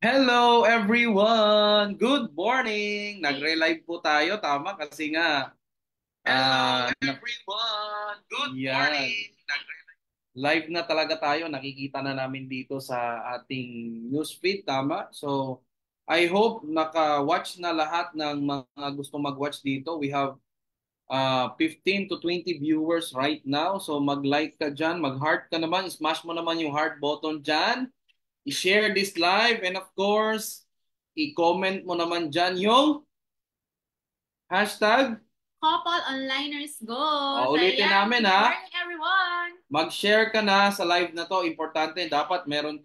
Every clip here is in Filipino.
Hello everyone! Good morning! Nagre-live po tayo, tama? Kasi nga, Hello everyone! Good morning! Live na talaga tayo. Nakikita na namin dito sa ating newsfeed, tama? So, I hope naka-watch na lahat ng mga gusto mag-watch dito. We have 15 to 20 viewers right now. So, mag-like ka dyan, mag-heart ka naman, smash mo naman yung heart button dyan, i-share this live, and of course, i-comment mo naman dyan yung hashtag. Couple Onliners Goals. Ulitin Ayan, namin good ha. morning everyone! Mag-share ka na sa live na to. Importante, dapat meron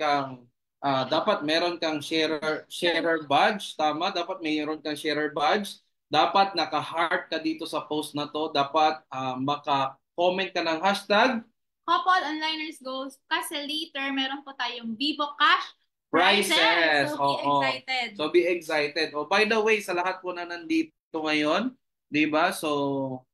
kang sharer badge, tama? Dapat meron kang sharer badge. Dapat naka-heart ka dito sa post na to. Dapat maka-comment ka ng hashtag Couple Onliners Goals kasi later meron po tayong Vivo Cash prizes. prices. So be Oo. excited. So be excited. Oh, by the way, sa lahat po na nandito ngayon, 'di ba? So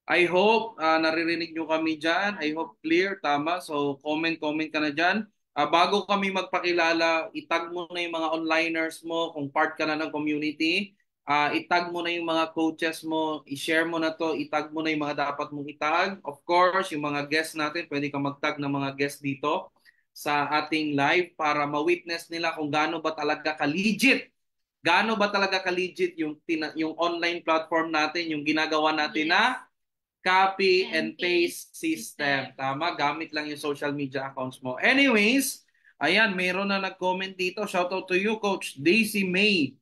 I hope naririnig nyo kami diyan. I hope clear, tama. So comment ka na diyan. Bago kami magpakilala, itag mo na yung mga onliners mo kung part ka na ng community. Itag mo na yung mga coaches mo, i-share mo na to, itag mo na yung mga dapat mong itag. Of course, yung mga guests natin, pwede ka mag-tag ng mga guests dito sa ating live para ma-witness nila kung gaano ba talaga ka-legit. Gaano ba talaga ka-legit yung online platform natin, yung ginagawa natin na copy and paste system. Tama, gamit lang yung social media accounts mo. Anyways, ayan, meron na nag-comment dito. Shout out to you, Coach Daisy May.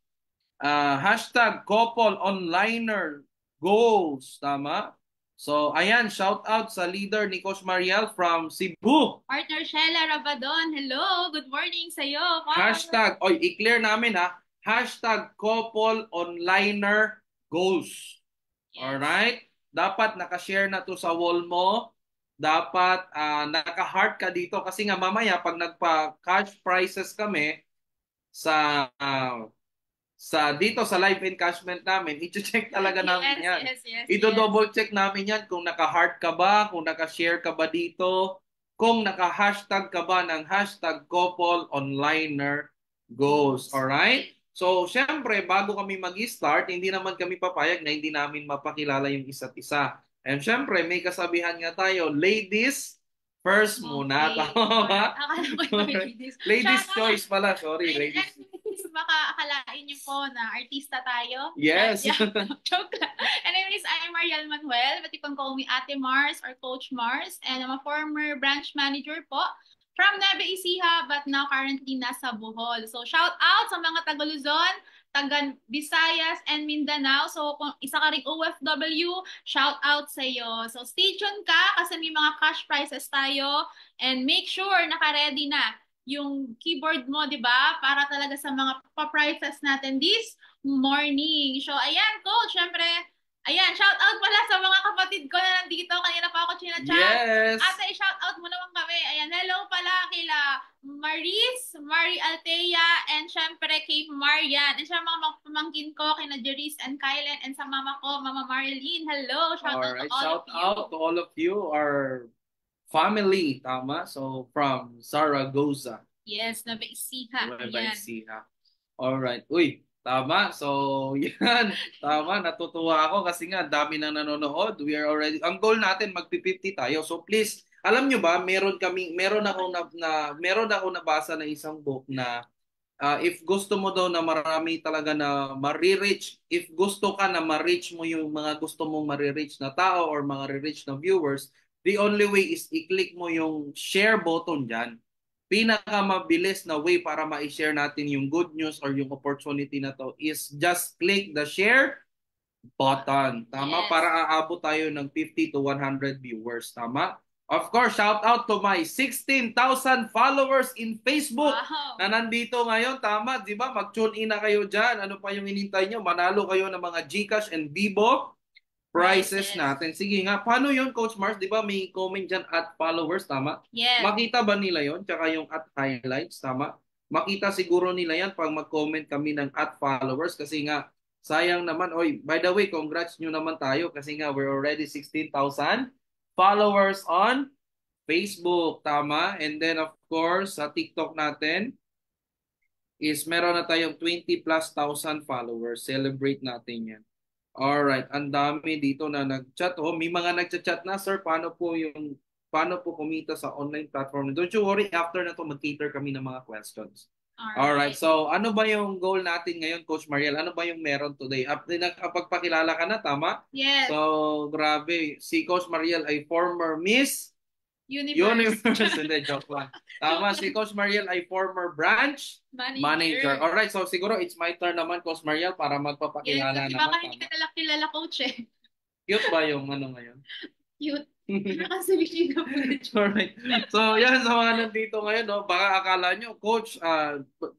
Hashtag couple onliner goals. Tama? So, ayan, shout out sa leader ni Coach Mariel from Cebu. Partner Shella Rabadon, hello! Good morning sa'yo, Hashtag, oy, i-clear namin ha. Hashtag couple onliner goals. Yes. Alright? Dapat nakashare na to sa wall mo. Dapat naka-heart ka dito kasi nga mamaya pag nagpa-cash prizes kami sa dito sa live encashment namin, i-check talaga namin yan. Ito-double check namin yan kung naka-heart ka ba, kung naka-share ka ba dito, kung naka-hashtag ka ba ng hashtag couple onliner goals. Alright? So, syempre, bago kami mag-start, hindi naman kami papayag na hindi namin mapakilala yung isa't isa. And syempre, may kasabihan nga tayo, ladies first muna. Okay. Tama ba? Akala ko yung ladies. Ladies Shout out. choice pala. Sorry, ladies. Baka akalain niyo po na artista tayo. Yes. Yeah, joke lang. Anyways, I'm Mariel Manuel, but you can call me Ate Mars or Coach Mars, and I'm a former branch manager po from Nueva Ecija, but now currently nasa Bohol. So shout out sa mga taga Luzon, taga Visayas, and Mindanao. So kung isa ka ring OFW, shout out sa iyo. So stay tuned ka kasi may mga cash prizes tayo, and make sure naka-ready na yung keyboard mo, di ba? Para talaga sa mga pa-prizes natin this morning. So, ayan, coach, syempre, ayan, shout out pala sa mga kapatid ko na nandito. Kanina pa ako chinachat. Yes. Ate, shout out mo naman kami. Ayan, hello pala kila Marie Altea, and syempre kay Marian. And sa mga pamangkin ko, kina Jerice and Kylen, and sa mama ko, Mama Marilyn. Hello, shout out to all Shout of you. out to all of you, our family, tama? So, from Zaragoza. Yes, Nueva Ecija. Nueva Ayan. Ecija. Alright. Uy, tama. So, yan. Tama. Natutuwa ako kasi nga dami na nanonood. We are already, ang goal natin magpi-50 tayo. So, please, alam nyo ba, meron ako nabasa na isang book na if gusto mo daw na marami talaga na ma-reach, if gusto ka na ma-reach mo yung mga gusto mong ma-reach na tao or mga re-reach na viewers, the only way is i-click mo yung share button dyan. Pinakamabilis na way para ma-share natin yung good news or yung opportunity na to is just click the share button. Tama? Yes. Para aabot tayo ng 50 to 100 viewers. Tama? Of course, shout out to my 16,000 followers in Facebook na nandito ngayon. Tama, di ba? Mag-tune in na kayo dyan. Ano pa yung inintay nyo? Manalo kayo ng mga GCash and Bibo prizes natin. Sige nga, paano yun, Coach Mars? Di ba may comment dyan at followers, tama? Yes. Makita ba nila yon? Tsaka yung at highlights, tama? Makita siguro nila yan pag mag-comment kami ng at followers kasi nga, sayang naman. Oy, by the way, congrats nyo naman tayo kasi nga we're already 16,000 followers on Facebook, tama? And then of course, sa TikTok natin, is meron na tayong 20 plus thousand followers. Celebrate natin yan. Alright, ang dami dito na nag-chat. Oh, may mga nag-chat na, sir, paano po kumita sa online platform? Don't you worry, after na to mag-cater kami ng mga questions. Alright, Alright. so ano ba yung goal natin ngayon, Coach Mariel? Ano ba yung meron today? Nakapagpakilala ka na, tama? Yes. So, grabe. Si Coach Mariel ay former Miss Universe. Universe. Hindi, joke lang. Tama, si Coach Mariel ay former branch manager. Alright, so siguro it's my turn naman, Coach Mariel, para Yes, magpapakilala kasi naman. baka hindi ka Tama. nila kilala, coach eh. Cute ba yung ano ngayon? Cute. Nakasabihin ka po na Alright. So, yan sa mga nandito ngayon, no, baka akala nyo, Coach,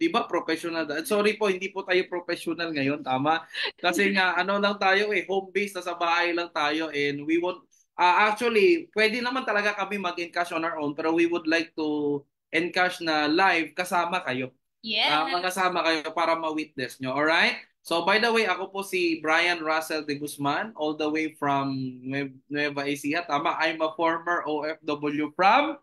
di ba professional? Sorry po, hindi po tayo professional ngayon, tama? Kasi nga, ano lang tayo home base, nasa bahay lang tayo and we won't, actually, pwede naman talaga kami mag-encash on our own, pero we would like to encash na live kasama kayo. Yes. Magkasama kayo para ma-witness nyo, alright? So, by the way, ako po si Brian Russell de Guzman, all the way from Nueva Ecija. Tama, I'm a former OFW from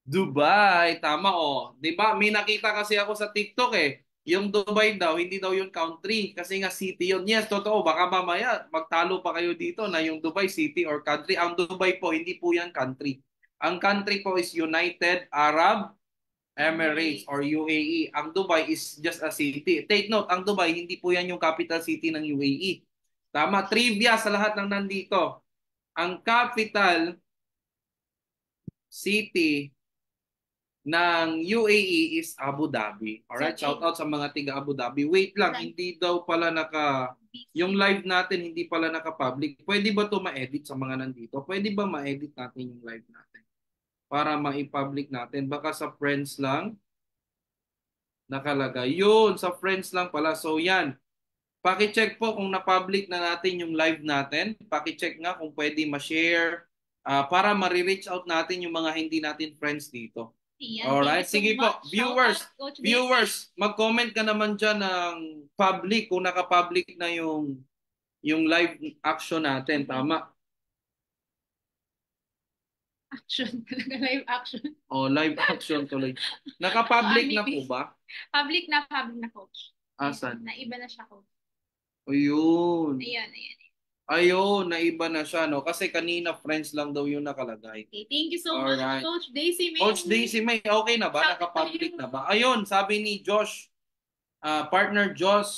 Dubai. Tama, oh. Di ba? May nakita kasi ako sa TikTok Yung Dubai daw, hindi daw yung country. Kasi nga city yun. Yes, totoo. Baka mamaya magtalo pa kayo dito na yung Dubai city or country. Ang Dubai po, hindi po yan country. Ang country po is United Arab Emirates or UAE. Ang Dubai is just a city. Take note, ang Dubai, hindi po yan yung capital city ng UAE. Tama, trivia sa lahat ng nandito. Ang capital city ng UAE is Abu Dhabi. Alright, shout out sa mga tiga Abu Dhabi. Wait lang, hindi daw pala yung live natin hindi pala naka-public. Pwede ba to ma-edit sa mga nandito? Pwede ba ma-edit natin yung live natin? Para ma-public natin. Baka sa friends lang nakalagay. Yun, sa friends lang pala. So yan, paki-check po kung na-public na natin yung live natin. Paki-check nga kung pwede ma-share para ma-reach out natin yung mga hindi natin friends dito. Alright, sige po. Viewers, mag-comment ka naman dyan ng public kung naka-public na yung live action natin. Tama? Action. Live action. Oh, live action tuloy. Naka-public na po ba? Public na, coach. Asan? Naiba na siya, coach. Ayun. Ayan. Ayun, naiba na siya, no? Kasi kanina friends lang daw yung nakalagay. Okay, thank you so much, Coach Daisy May. Coach Daisy May, okay na ba? Naka-public na ba? Ayun, sabi ni Josh, partner Josh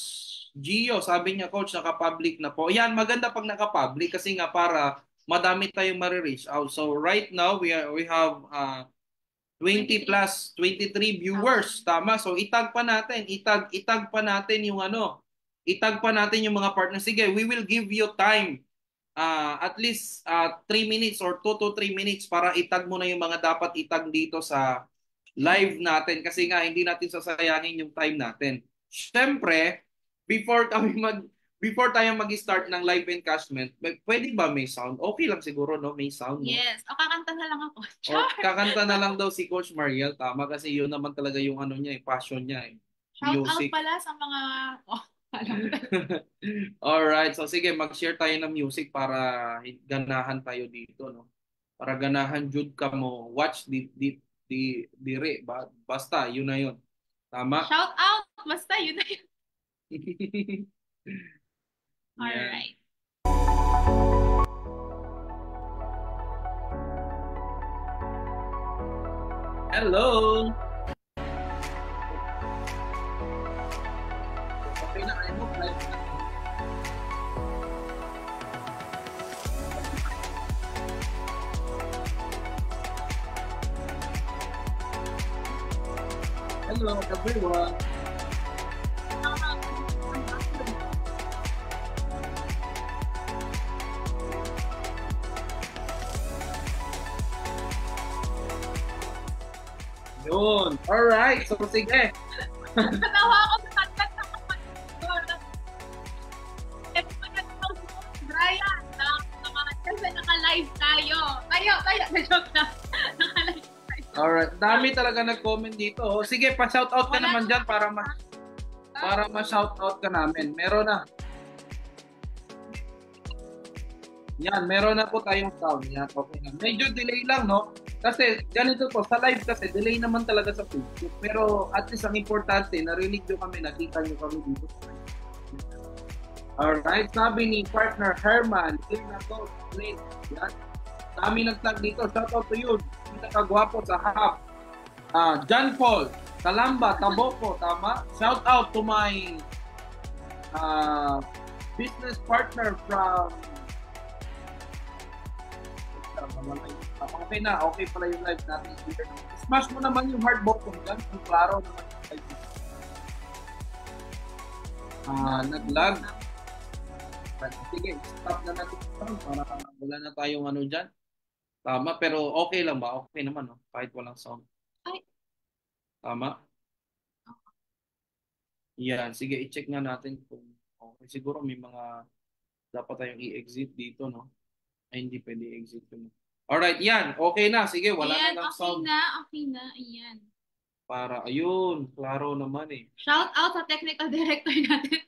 Gio, sabi niya, Coach, naka-public na po. Yan, maganda pag naka-public kasi nga para madami tayong ma-reach out. So right now, we have 20 plus 23 viewers. Tama? So itag pa natin, itag pa natin yung itag pa natin yung mga partners. Sige, we will give you time. At least 3 minutes or 2 to 3 minutes para itag mo na yung mga dapat itag dito sa live natin kasi nga hindi natin sasayangin yung time natin. Siyempre, before tayo mag-start ng live encashment, pwede ba may sound? Okay lang siguro, no? May sound, no? Yes. O, kakanta na lang ako. O, kakanta na lang daw si Coach Mariel. Tama kasi yun naman talaga yung ano niya, passion niya. Shout out pala sa mga... Alright, so sige, mag-share tayo ng music para ganahan tayo dito, no? Para ganahan jud ka mo watch dire basta yun na yun. Tama? Shout out, basta yun na yun. Alright. Hello. Okay na, I hope live na. Hello everyone. Yun. Alright, so sige. Natawa ako sa kanta ng Brian, kasi naka-live tayo. Tayo, na-joke na. Naka-live tayo. Alright, dami talaga nag-comment dito. Sige, pa-shoutout ka naman dyan para ma-shoutout ka namin. Meron na. Yan, meron na po tayong sound. Yan, okay na. Medyo delay lang, no? Kasi ganito po, sa live kasi, delay naman talaga sa Facebook. Pero at least ang importante, narinig nyo kami, nakita nyo kami dito. Alright, sabi ni partner Herman, clear na to, late. Yan. Dami nag-tag dito, shout out to you. Pinakagwapo sa hub. John Paul, Kalamba, Taboko, tama? Shout out to my business partner from okay na, okay pala yung live natin. Smash mo naman yung heart button dyan, kung klaro naman yung live. Nag-lag. Sige, stop na natin para wala na tayong ano dyan. Tama, pero okay lang ba? Okay naman, no? Kahit walang sound. Ay. Tama? Yan, sige, i-check nga natin kung okay. Siguro may mga dapat tayong i-exit dito, no? Ay, hindi pwede i-exit yun. Alright, yan. Okay na. Sige, wala Ayan, na ng okay sound. na, okay na. Ayan. Para, ayun, klaro naman eh. Shout out sa technical director natin.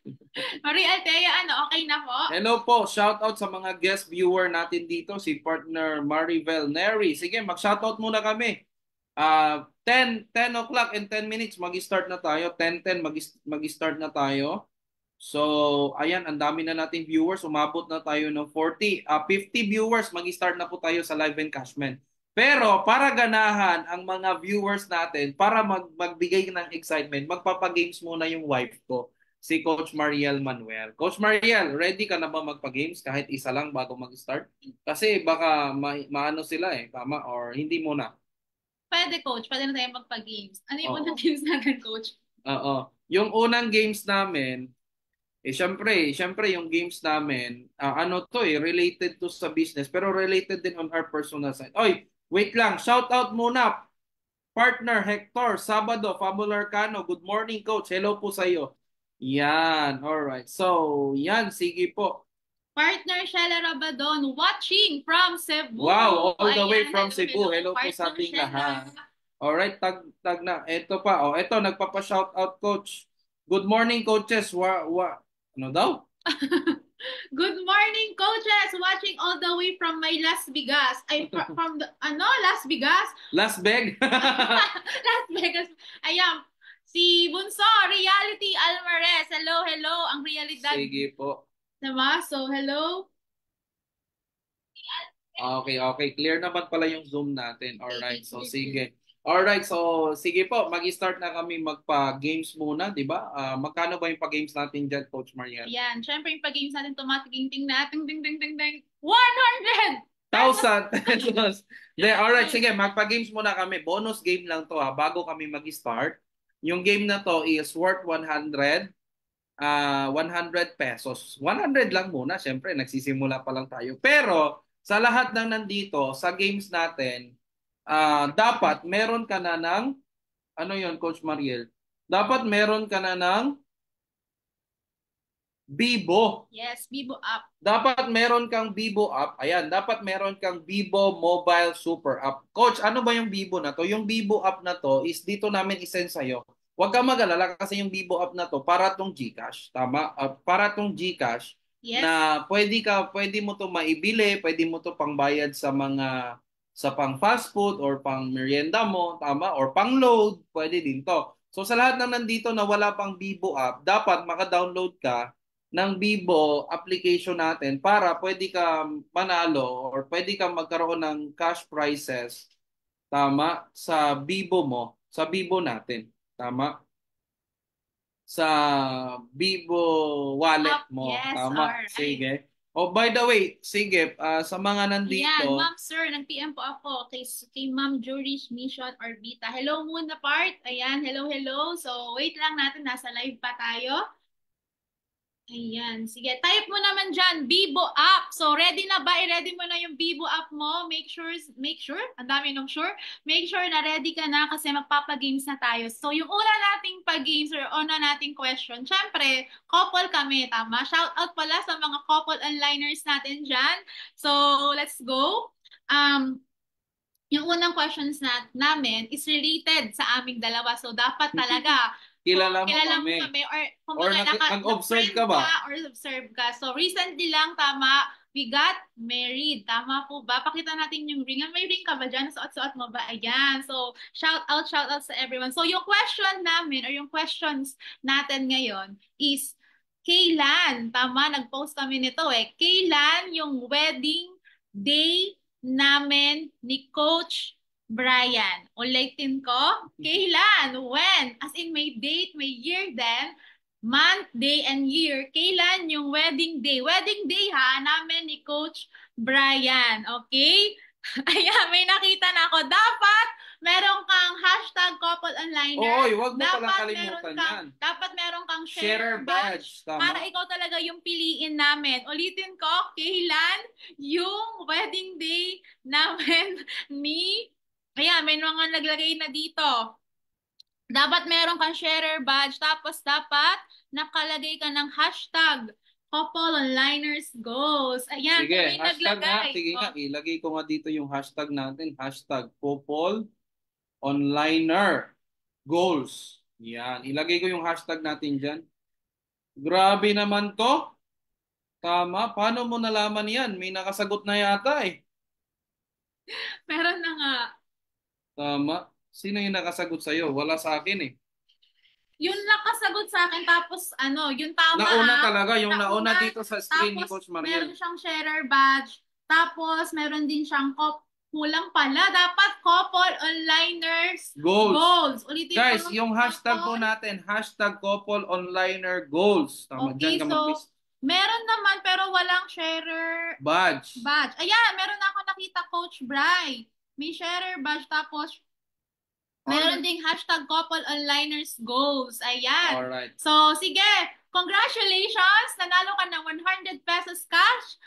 Marie Altea, ano, okay na po? Hello po, shout out sa mga guest viewer natin dito, si partner Maribel Neri. Sige, mag-shout out muna kami. 10 o'clock and 10 minutes mag-start na tayo. 10:10 mag-start na tayo. So, ayan, ang dami na nating viewers. Umabot na tayo ng 50 viewers. Mag-start na po tayo sa live encashment. Pero para ganahan ang mga viewers natin, para magbigay ng excitement, magpapagames muna yung wife ko, si Coach Mariel Manuel. Coach Mariel, ready ka na ba magpa-games kahit isa lang bago mag-start? Kasi baka maano sila eh, tama? Or hindi muna? Pwede, coach. Pwede na tayo magpa-games. Ano yung Oo. unang games natin, coach? Oo. Yung unang games namin, syempre yung games namin, ano to related to sa business, pero related din on our personal side. Oy, wait lang, shout out muna. Partner Hector, Sabado, Fabular Cano. Good morning, coach. Hello po sa iyo. Yan, all right. So, yan, sige po. Partner Shella Rabadon, watching from Cebu. Wow, all the way Ayan, from Cebu. Hello po sa Partner ating Shella. lahat. All right, tag na. Ito pa. Oh, ito nagpapa-shout out, coach. Good morning, coaches. Ano daw? Good morning, coaches! Watching all the way from my Las Vegas. Ay, from the, Las Vegas? Las Vegas. Las Vegas. Ayan, si Bunso, Reality Alvarez. Hello, hello. Ang realidad. Sige po. Diba? So, hello. Okay, okay. Clear naman pala yung Zoom natin. All right. So, sige. All right. So, sige po. Mag-start na kami magpa-games muna, di ba? Magkano ba yung pa-games natin dyan, Coach Marian? Yan. Siyempre, yung pag-games natin, tumatiging-ting natin. Ding, ding, ding, ding. 100! 1,000 pesos. Alright, sige, magpa-games muna kami. Bonus game lang to bago kami mag-start. Yung game na to is worth 100 pesos. 100 lang muna, syempre, nagsisimula pa lang tayo. Pero, sa lahat ng nandito, sa games natin, dapat meron ka na ng, ano yon Coach Mariel? Dapat meron ka na ng Bibo. Yes, Bibo app. Dapat meron kang Bibo app. Ayan, dapat meron kang Bibo Mobile Super App. Coach, ano ba yung Bibo na to? Yung Bibo app na to is dito namin isend sa'yo. Huwag kang mag-alala kasi yung Bibo app na to para tong GCash. Tama? Para tong GCash. Yes. Na pwede mo to maibili, pwede mo to pangbayad sa pang fast food or pang merienda mo, tama? Or pang load, pwede din to. So sa lahat ng nandito na wala pang Bibo app, dapat maka-download ka ng Bibo application natin para pwede ka manalo or pwede ka magkaroon ng cash prizes, tama, sa Bibo mo, sa Bibo natin, tama, sa Bibo wallet mo, yes, tama, alright. sige. Oh, by the way, sige, sa mga nandito. Yan, ma'am sir, nag-PM po ako kay Ma'am Jurish Mission Orbita. Hello muna part. Ayan, hello, hello. So, wait lang natin, nasa live pa tayo. Ayan. Sige, type mo naman dyan, Bibo app. So, ready na ba? I-ready mo na yung Bibo app mo. Make sure, ang dami nung sure. Make sure na ready ka na kasi magpapagames na tayo. So, yung una nating pag-games or una nating question, syempre, couple kami, tama? Shout out pala sa mga couple onliners natin dyan. So, let's go. Yung unang questions namin is related sa aming dalawa. So, dapat talaga kilala mo kami or nag-observe ka ba? Or observe ka. So recently lang tama, we got married. Tama po ba? Pakita natin yung ring. May ring ka ba dyan? Suot-suot mo ba? Ayan. So, shout out sa everyone. So, yung question namin or yung questions natin ngayon is, kailan? Tama, nag-post kami nito eh. Kailan yung wedding day namin ni Coach Brian? Ulitin ko, kailan? When? As in may date, may year then, month, day, and year. Kailan yung wedding day? Wedding day ha, namin ni Coach Brian. Okay? Ayan, may nakita na ako. Dapat meron kang hashtag couple onliner. Oy, wag mo palang kalimutan yan. Dapat meron kang Sharer badge. Tama. para ikaw talaga yung piliin namin. Ulitin ko, kailan yung wedding day namin ni... Ayan, may mga naglagay na dito. Dapat meron kang sharer badge. Tapos dapat nakalagay ka ng hashtag couple onliners goals. Ayan, Sige, kung may hashtag nga. naglagay. Sige nga, ilagay ko nga dito yung hashtag natin. Hashtag couple onliner goals. Yan, ilagay ko yung hashtag natin dyan. Grabe naman to. Tama. Paano mo nalaman yan? May nakasagot na yata eh. Meron na nga. Tama. Sino yung nakasagot sa'yo? Wala sa akin eh. Yun nakasagot sa akin, tapos ano, yung tama Nauna talaga, yung nauna dito sa screen ni tapos Coach Mariel. meron siyang sharer badge, tapos meron din siyang kulang pala, dapat couple onliners goals. Ulitin Guys, ko, yung hashtag po natin, hashtag couple onliner goals. Tama, okay, dyan ka so meron naman pero walang sharer badge. Ayan, meron na ako nakita, Coach Bry. May sharer badge, tapos meron ding hashtag couple onliners goals. Ayan. Alright. So, sige. Congratulations! Nanalo ka ng 100 pesos cash.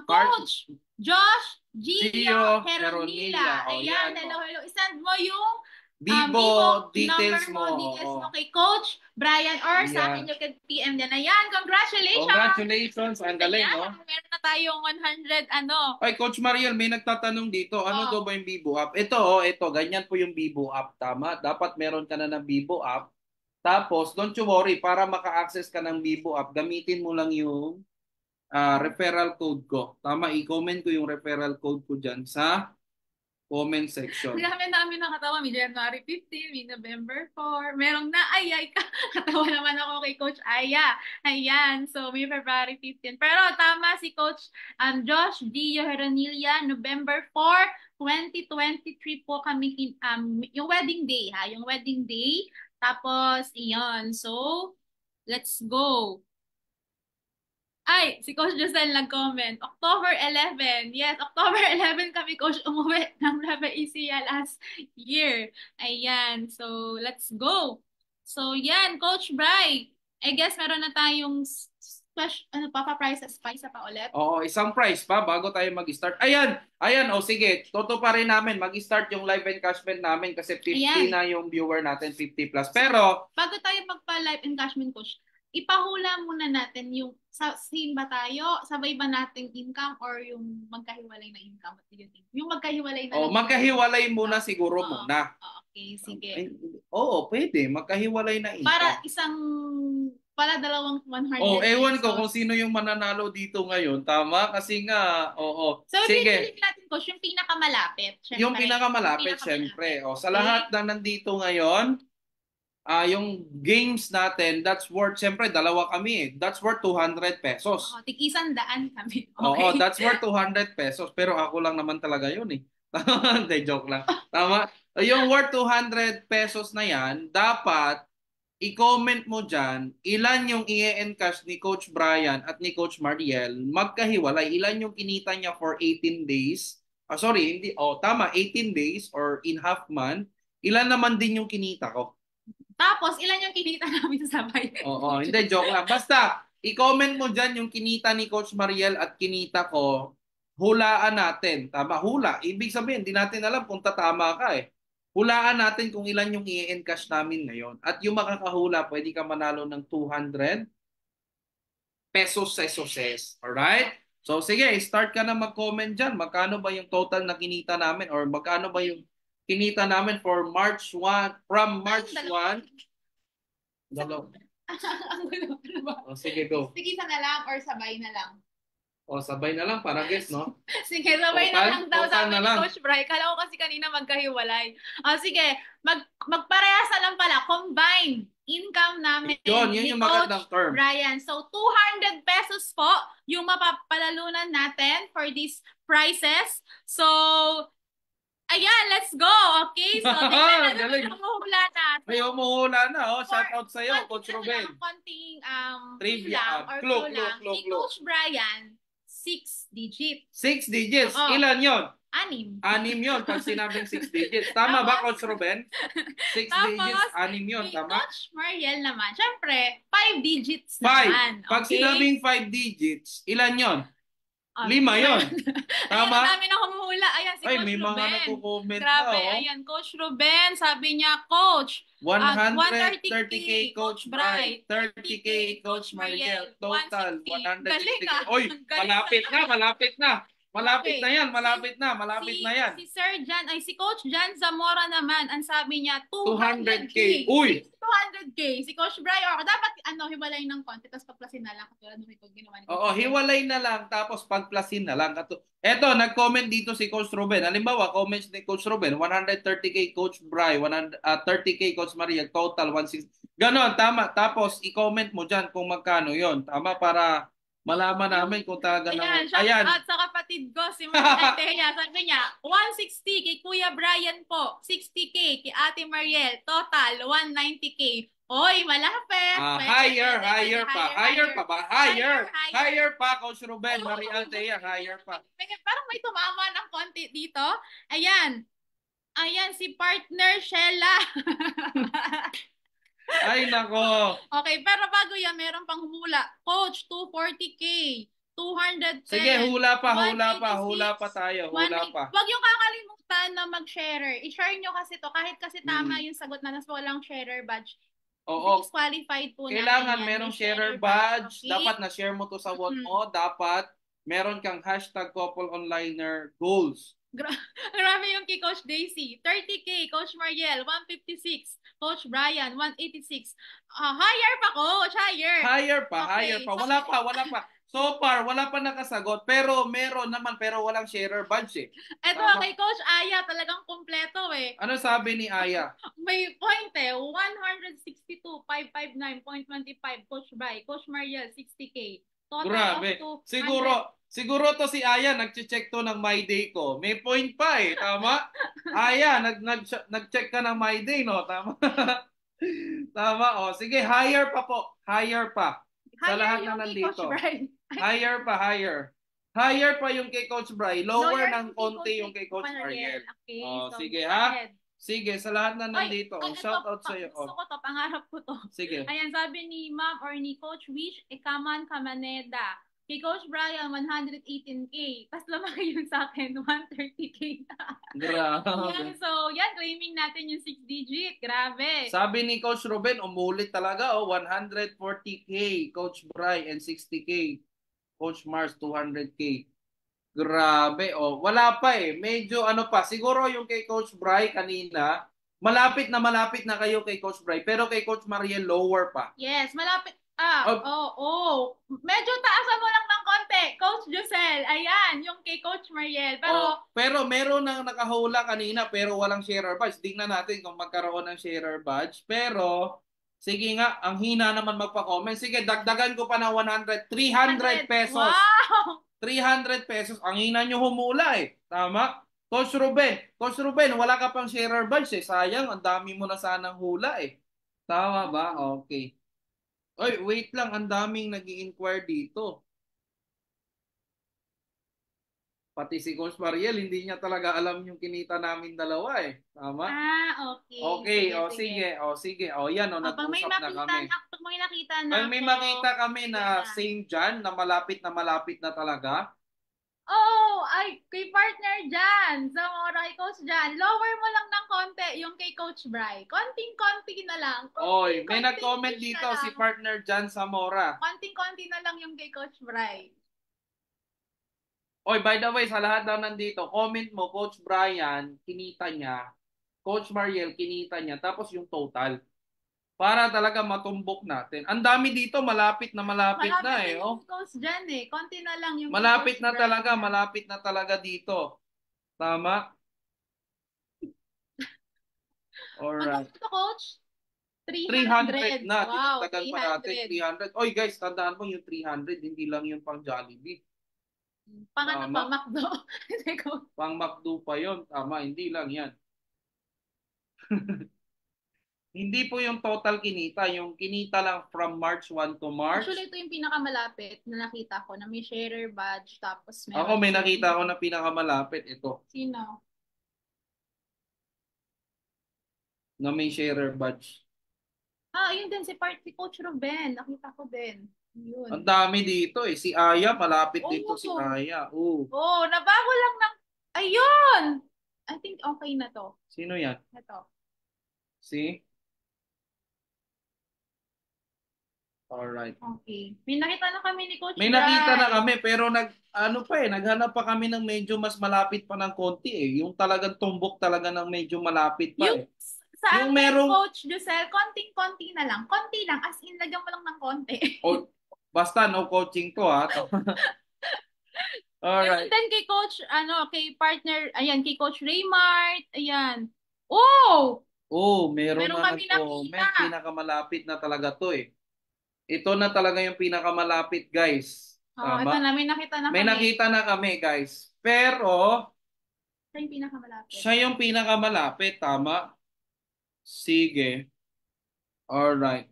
Coach Josh Gio Heronila. Ayan. Hello. Isend mo yung Bibo details mo. Details mo kay Coach Brian or sa akin you can PM din. Ayan. Congratulations! Congratulations. Ang galing, no? Meron na tayong 100 ano. Ay, Coach Mariel, may nagtatanong dito. Ano daw ba yung Bibo app? Ito, ganyan po yung Bibo app. Tama? Dapat meron ka na ng Bibo app. Tapos, don't you worry, para maka-access ka ng Bibo app, gamitin mo lang yung referral code ko. Tama, i-comment ko yung referral code ko dyan sa comment section. Dami nakatawa. May January 15, may November 4. Merong naayay ka. Katawa naman ako kay Coach Aya. Ayan. So, may February 15. Pero tama si Coach Josh Gio Heronilia. November 4, 2023 po kami, yung wedding day ha. Yung wedding day. Tapos, iyon. So, let's go. Ay, si Coach Josel nag-comment. October 11. Yes, October 11 kami, Coach, umuwi ng Nueva Ecija last year. Ayan. So, let's go. So, yan, Coach Bry. I guess meron na tayong papa-prices pa, isa pa ulit. Oo, isang prize pa bago tayo mag-start. Ayan. O sige, toto pa rin namin. Mag-start yung live encashment namin kasi 50 na yung viewer natin, 50 plus. Pero, bago tayo magpa-live encashment, Coach, ipahula muna natin yung same ba tayo? Sabay ba nating income or yung magkahiwalay na income? Yung magkahiwalay na magkahiwalay muna siguro muna. Okay, sige. Oo, pwede. Magkahiwalay na income. Para dalawang 100. Ewan ko kung sino yung mananalo dito ngayon. Tama? Kasi nga, So, sige. pipiliin natin, Coach, yung pinakamalapit. Syempre, yung pinakamalapit, syempre. Sa lahat na nandito ngayon, yung games natin, that's worth, siyempre, dalawa kami. That's worth 200 pesos. Tig-100 kami. Okay. That's worth 200 pesos. Pero ako lang naman talaga yun eh. Hindi, joke lang. Tama? Yung worth 200 pesos na yan, dapat i-comment mo dyan, ilan yung i-encash ni Coach Brian at ni Coach Mariel, magkahiwalay. Ilan yung kinita niya for 18 days. Tama, 18 days or in half month. Ilan naman din yung kinita ko. Tapos, ilan yung kinita namin sabay? Hindi, joke lang. Basta, i-comment mo dyan yung kinita ni Coach Mariel at kinita ko, hulaan natin. Tama, hula. Ibig sabihin, hindi natin alam kung tatama ka eh. Hulaan natin kung ilan yung i-encash namin ngayon. At yung makakahula, pwede ka manalo ng 200 pesos sa SOSES. Alright? So, sige, start ka na mag-comment dyan. Magkano ba yung total na kinita namin or magkano ba yung kinita namin for March 1, from March 1. Dalaw. Ang gulo, ano ba? Sige, go. Tigisa na lang or sabay na lang? O, sabay na lang para guess, no? Sige, sabay na Total, lang daw total sabi na ni lang. Coach Bry. Kala ko kasi kanina magkahiwalay. Sige, magparehas na lang pala. Combined income namin Yun ni yung magandang Coach term. Brian. So, 200 pesos po yung mapapalalunan natin for these prizes. So, ayan, let's go. Okay, so tingnan natin may Galing. humuhula na. So, May umuhula na, oh. for Shout out sa'yo, Coach ano Ruben. lang, konting clue Trivia. lang or Clue, clue clue, lang. clue, Si clue. Coach Brian, 6 digit. 6 digits. Oo, Ilan yon? 6. 6 yon pag sinabing 6 digits. Tama ba, Tapos, Coach Ruben? Six digits, tapos, 6 yon. kay Tama? Coach Mariel naman, syempre, 5 digits 5. naman. Pag Okay? sinabing 5 digits, ilan yon? Ito 5 yon. Ayan, ang Tama? dami na humuhula. Ayan, si Ay, Coach may mga Ruben. nagko-comment na, Grabe, oh. ayan, Coach Ruben, sabi niya, Coach, 130K, 130K Coach Coach Bright, Bright, 30K 30K, Coach Coach Mariel, Mariel, total 160. Galing 160K. ah. Oy, Ang galing malapit na, talaga. malapit na. Malapit na Okay. yan, malapit na, malapit na yan. Si Sir Jan, ay si Coach Jan Zamora naman, ang sabi niya, 200K. 200K. Uy, 200K. Si Coach Brian, dapat hiwalay ng konti, tapos paplasin na lang katulad ng ginawa ni Coach oo, Ruben. hiwalay na lang tapos pagplasin na lang. Eto, nag-comment dito si Coach Ruben. Halimbawa, comments ni Coach Ruben, 130K Coach Bry, 30K Coach Maria, total 160. Ganon, tama. Tapos, i-comment mo dyan kung magkano yon. Tama, para malaman namin kung talaga Ayan, naman. shout Ayan. out sa kapatid ko, si Mariel Teja. Sabi niya, 160 kay Kuya Brian po, 60K kay Ate Mariel, total 190K. Oy, malapit. Higher, higher pa. Higher pa ba? Higher. Higher. Higher pa, Coach Ruben. Maria Altea, higher pa. Parang may tumama ng konti dito. Ayan. Ayan, si partner Shella. Ay, nako. Okay, pero bago yan, meron pang humula. Coach, 240K, 210. Sige, hula pa, hula pa, 186, hula pa tayo, hula pa. Huwag yung kakalimutan na mag-share. I-share nyo kasi to. Kahit kasi tama yung sagot na nas walang sharer badge. Oo. Disqualified po Kailangan natin yan. merong May sharer badge. Okay? Dapat na-share mo to sa wall mo. Dapat meron kang hashtag couple onliner goals. Grabe yung kay Coach Daisy. 30K, Coach Mariel, 156. Coach Brian, 186. Higher pa, Coach. Higher. Higher pa, Okay. higher pa. Wala pa, wala pa. So far, wala pa nakasagot. Pero meron naman, pero walang sharer badge eh. Eto, kay Coach Aya, talagang kumpleto eh. Ano sabi ni Aya? May point eh. 162,559.25. Coach Bry. Coach Mariel, 60K. Total Grabe. of 200. Siguro to si Aya, nag-check to ng My Day ko. May point pa eh, tama? Aya, nag-check ka ng My Day, no? Tama? Tama, oh. Sige, higher pa po. Higher pa. Sa lahat na nandito. Higher pa, higher. Higher pa yung kay Coach Bry. Lower ng konti yung kay Coach Mariel. Okay, Oh, so sige ha. Sige, sa lahat na nandito. Shout out sa iyo. Gusto ko to, pangarap ko to. Sige. Ayan, sabi ni Ma'am or ni Coach Wish, Ekaman Kamaneda. Kay Coach Brian, 118K. Tapos lumaki yun sa akin, 130K. Grabe. Yan, so, yan, claiming natin yung 6 digit. Grabe. Sabi ni Coach Ruben, umulit talaga, 140K Coach Bry and 60K Coach Mars, 200K. Grabe, wala pa eh. Medyo ano pa, siguro yung kay Coach Bry kanina, malapit na kayo kay Coach Bry, pero kay Coach Mariel lower pa. Yes, malapit. Medyo taasan mo lang ng konti, Coach Josel. Ayan, yung kay Coach Mariel. Pero meron nang nakahula kanina pero walang sharer badge. Tingnan natin kung magkaroon ng sharer badge. Pero, sige nga, ang hina naman magpa-comment. Sige, dagdagan ko pa ng 300 pesos. Wow! 300 pesos. Ang hina nyo humula eh. Tama? Coach Ruben, wala ka pang sharer badge eh. Sayang, ang dami mo na sanang hula eh. Tama ba? Okay. Oy, wait lang, ang daming nag-i-inquire dito. Pati si Coach Mariel, hindi niya talaga alam yung kinita namin dalawa eh. Tama? Okay. Okay, sige. Yan, nag-usap na kami. Pag may nakita na Pag may makita kami na same dyan, na malapit na talaga. Ay, kay partner dyan. Zamora, kay Coach dyan. Lower mo lang ng konti yung kay Coach Bry. Konting-konti na lang. Oy, may nag-comment dito si partner Jan Zamora. Konting-konti na lang yung kay Coach Bry. Oy, by the way, sa lahat daw nandito, comment mo, Coach Brian, kinita niya. Coach Mariel, kinita niya. Tapos yung total. para talaga matumbok natin. Ang dami dito, malapit na Malapit eh. din yung Oh. coach dyan eh. Konti na lang yung kay Malapit Coach na talaga, Brian. malapit na talaga dito. Tama? Magkano Alright. to, Coach? 300 300. na, Wow, dinagdagan pa natin, 300. 300. Oy guys, tandaan mo yung 300, hindi lang yung pang Jollibee. Pang ano pa, Tama? McDo. Hindi ko. Pang McDo pa yon. Tama, hindi lang yan. Hindi po yung total kinita, yung kinita lang from March 1 to March. Actually, ito yung pinakamalapit na nakita ko na may sharer badge tapos Ako meron may siyang nakita ko na pinakamalapit ito, sino? na may sharer badge. Ah, yun din si Coach Ruben. Nakita ko din. Yun. Ang dami dito eh. Si Aya, malapit dito si Oh, Aya. Oh, oh, nabago lang ng ayun. I think okay na to. sino yan? Ito. Si? Alright. Okay. May nakita na kami ni Coach May nakita na Bry. kami pero ano pa eh, naghanap pa kami ng medyo mas malapit pa ng konti eh. Yung talagang tumbok talaga ng medyo malapit pa Yung eh. sa Yung amin, merong, Coach Giselle, konting-konti na lang. Konti lang. As in, lagyan mo lang ng konti. oh, basta no coaching to ha. Meron Alright. din kay Coach, ano, kay partner, ayan, kay Coach Raymart, ayan. Oh! Oh, meron Meron na kami nakita. nag-comment. Pinakamalapit na talaga to eh. Ito na talaga yung pinakamalapit, guys. Oh, ito Tama. na, may nakita na May kami. nakita na kami, guys. Pero, Siya yung pinakamalapit. siya yung pinakamalapit. Tama. Sige. Alright.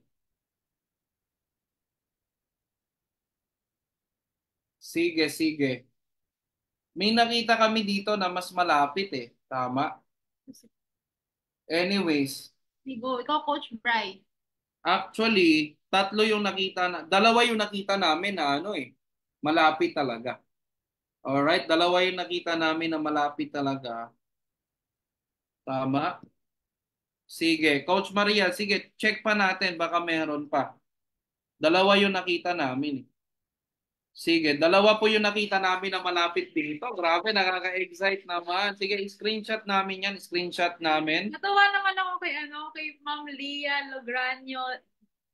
Sige, sige. May nakita kami dito na mas malapit eh. Tama. Anyways, Sigo, ikaw, Coach Bry. actually, dalawa yung nakita namin na ano eh, malapit talaga. Alright, dalawa yung nakita namin na malapit talaga. Tama. Sige, Coach Maria, sige, check pa natin, baka meron pa. Dalawa yung nakita namin. Sige, dalawa po yung nakita namin na malapit dito. Grabe, nakaka-excite naman. Sige, screenshot namin yan, screenshot namin. Natawa naman ako kay, ano, kay Ma'am Leah Logranio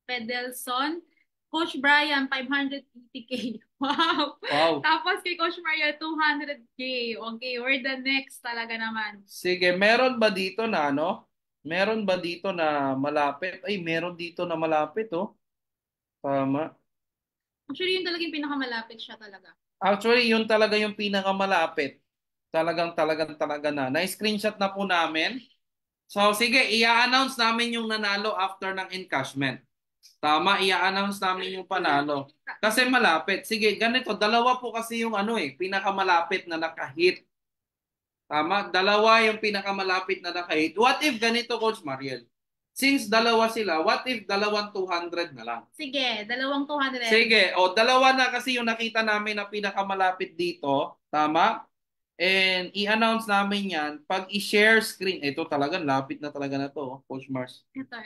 Pedelson. Coach Brian, 580K. Wow. Wow. Tapos kay Coach Maria, 200K. Okay, we're the next talaga naman. Sige, meron ba dito na ano? Meron ba dito na malapit? Ay, meron dito na malapit, oh. Tama. Actually, yun talaga yung pinakamalapit siya talaga. Actually, yun talaga yung pinakamalapit. Talaga na. Na-screenshot na po namin. So, sige, i-announce namin yung nanalo after ng encashment. Tama, i-announce namin yung panalo. Kasi malapit. Sige, ganito, dalawa po kasi yung ano eh, pinakamalapit na nakahit. Tama, dalawa yung pinakamalapit na nakahit. What if ganito, Coach Mariel? Since dalawa sila, what if dalawang 200 na lang? Sige, dalawang 200. Sige, o dalawa na kasi yung nakita namin na pinakamalapit dito. Tama? And i-announce namin yan pag i-share screen. Ito talaga, lapit na talaga na to, Coach Mars. Ito.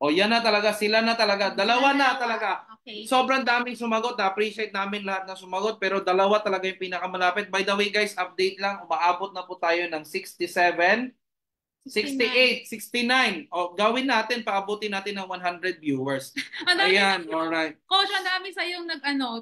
O yan na talaga, sila na talaga. Dalawa na Dalawa. talaga. Okay. Sobrang daming sumagot. Na-appreciate namin lahat na sumagot. Pero dalawa talaga yung pinakamalapit. By the way guys, update lang. Umaabot na po tayo ng 67, 68, 69. O gawin natin, paabutin natin ng 100 viewers. Ang dami Ayan, sa'yo. alright. Coach, ang dami sa'yong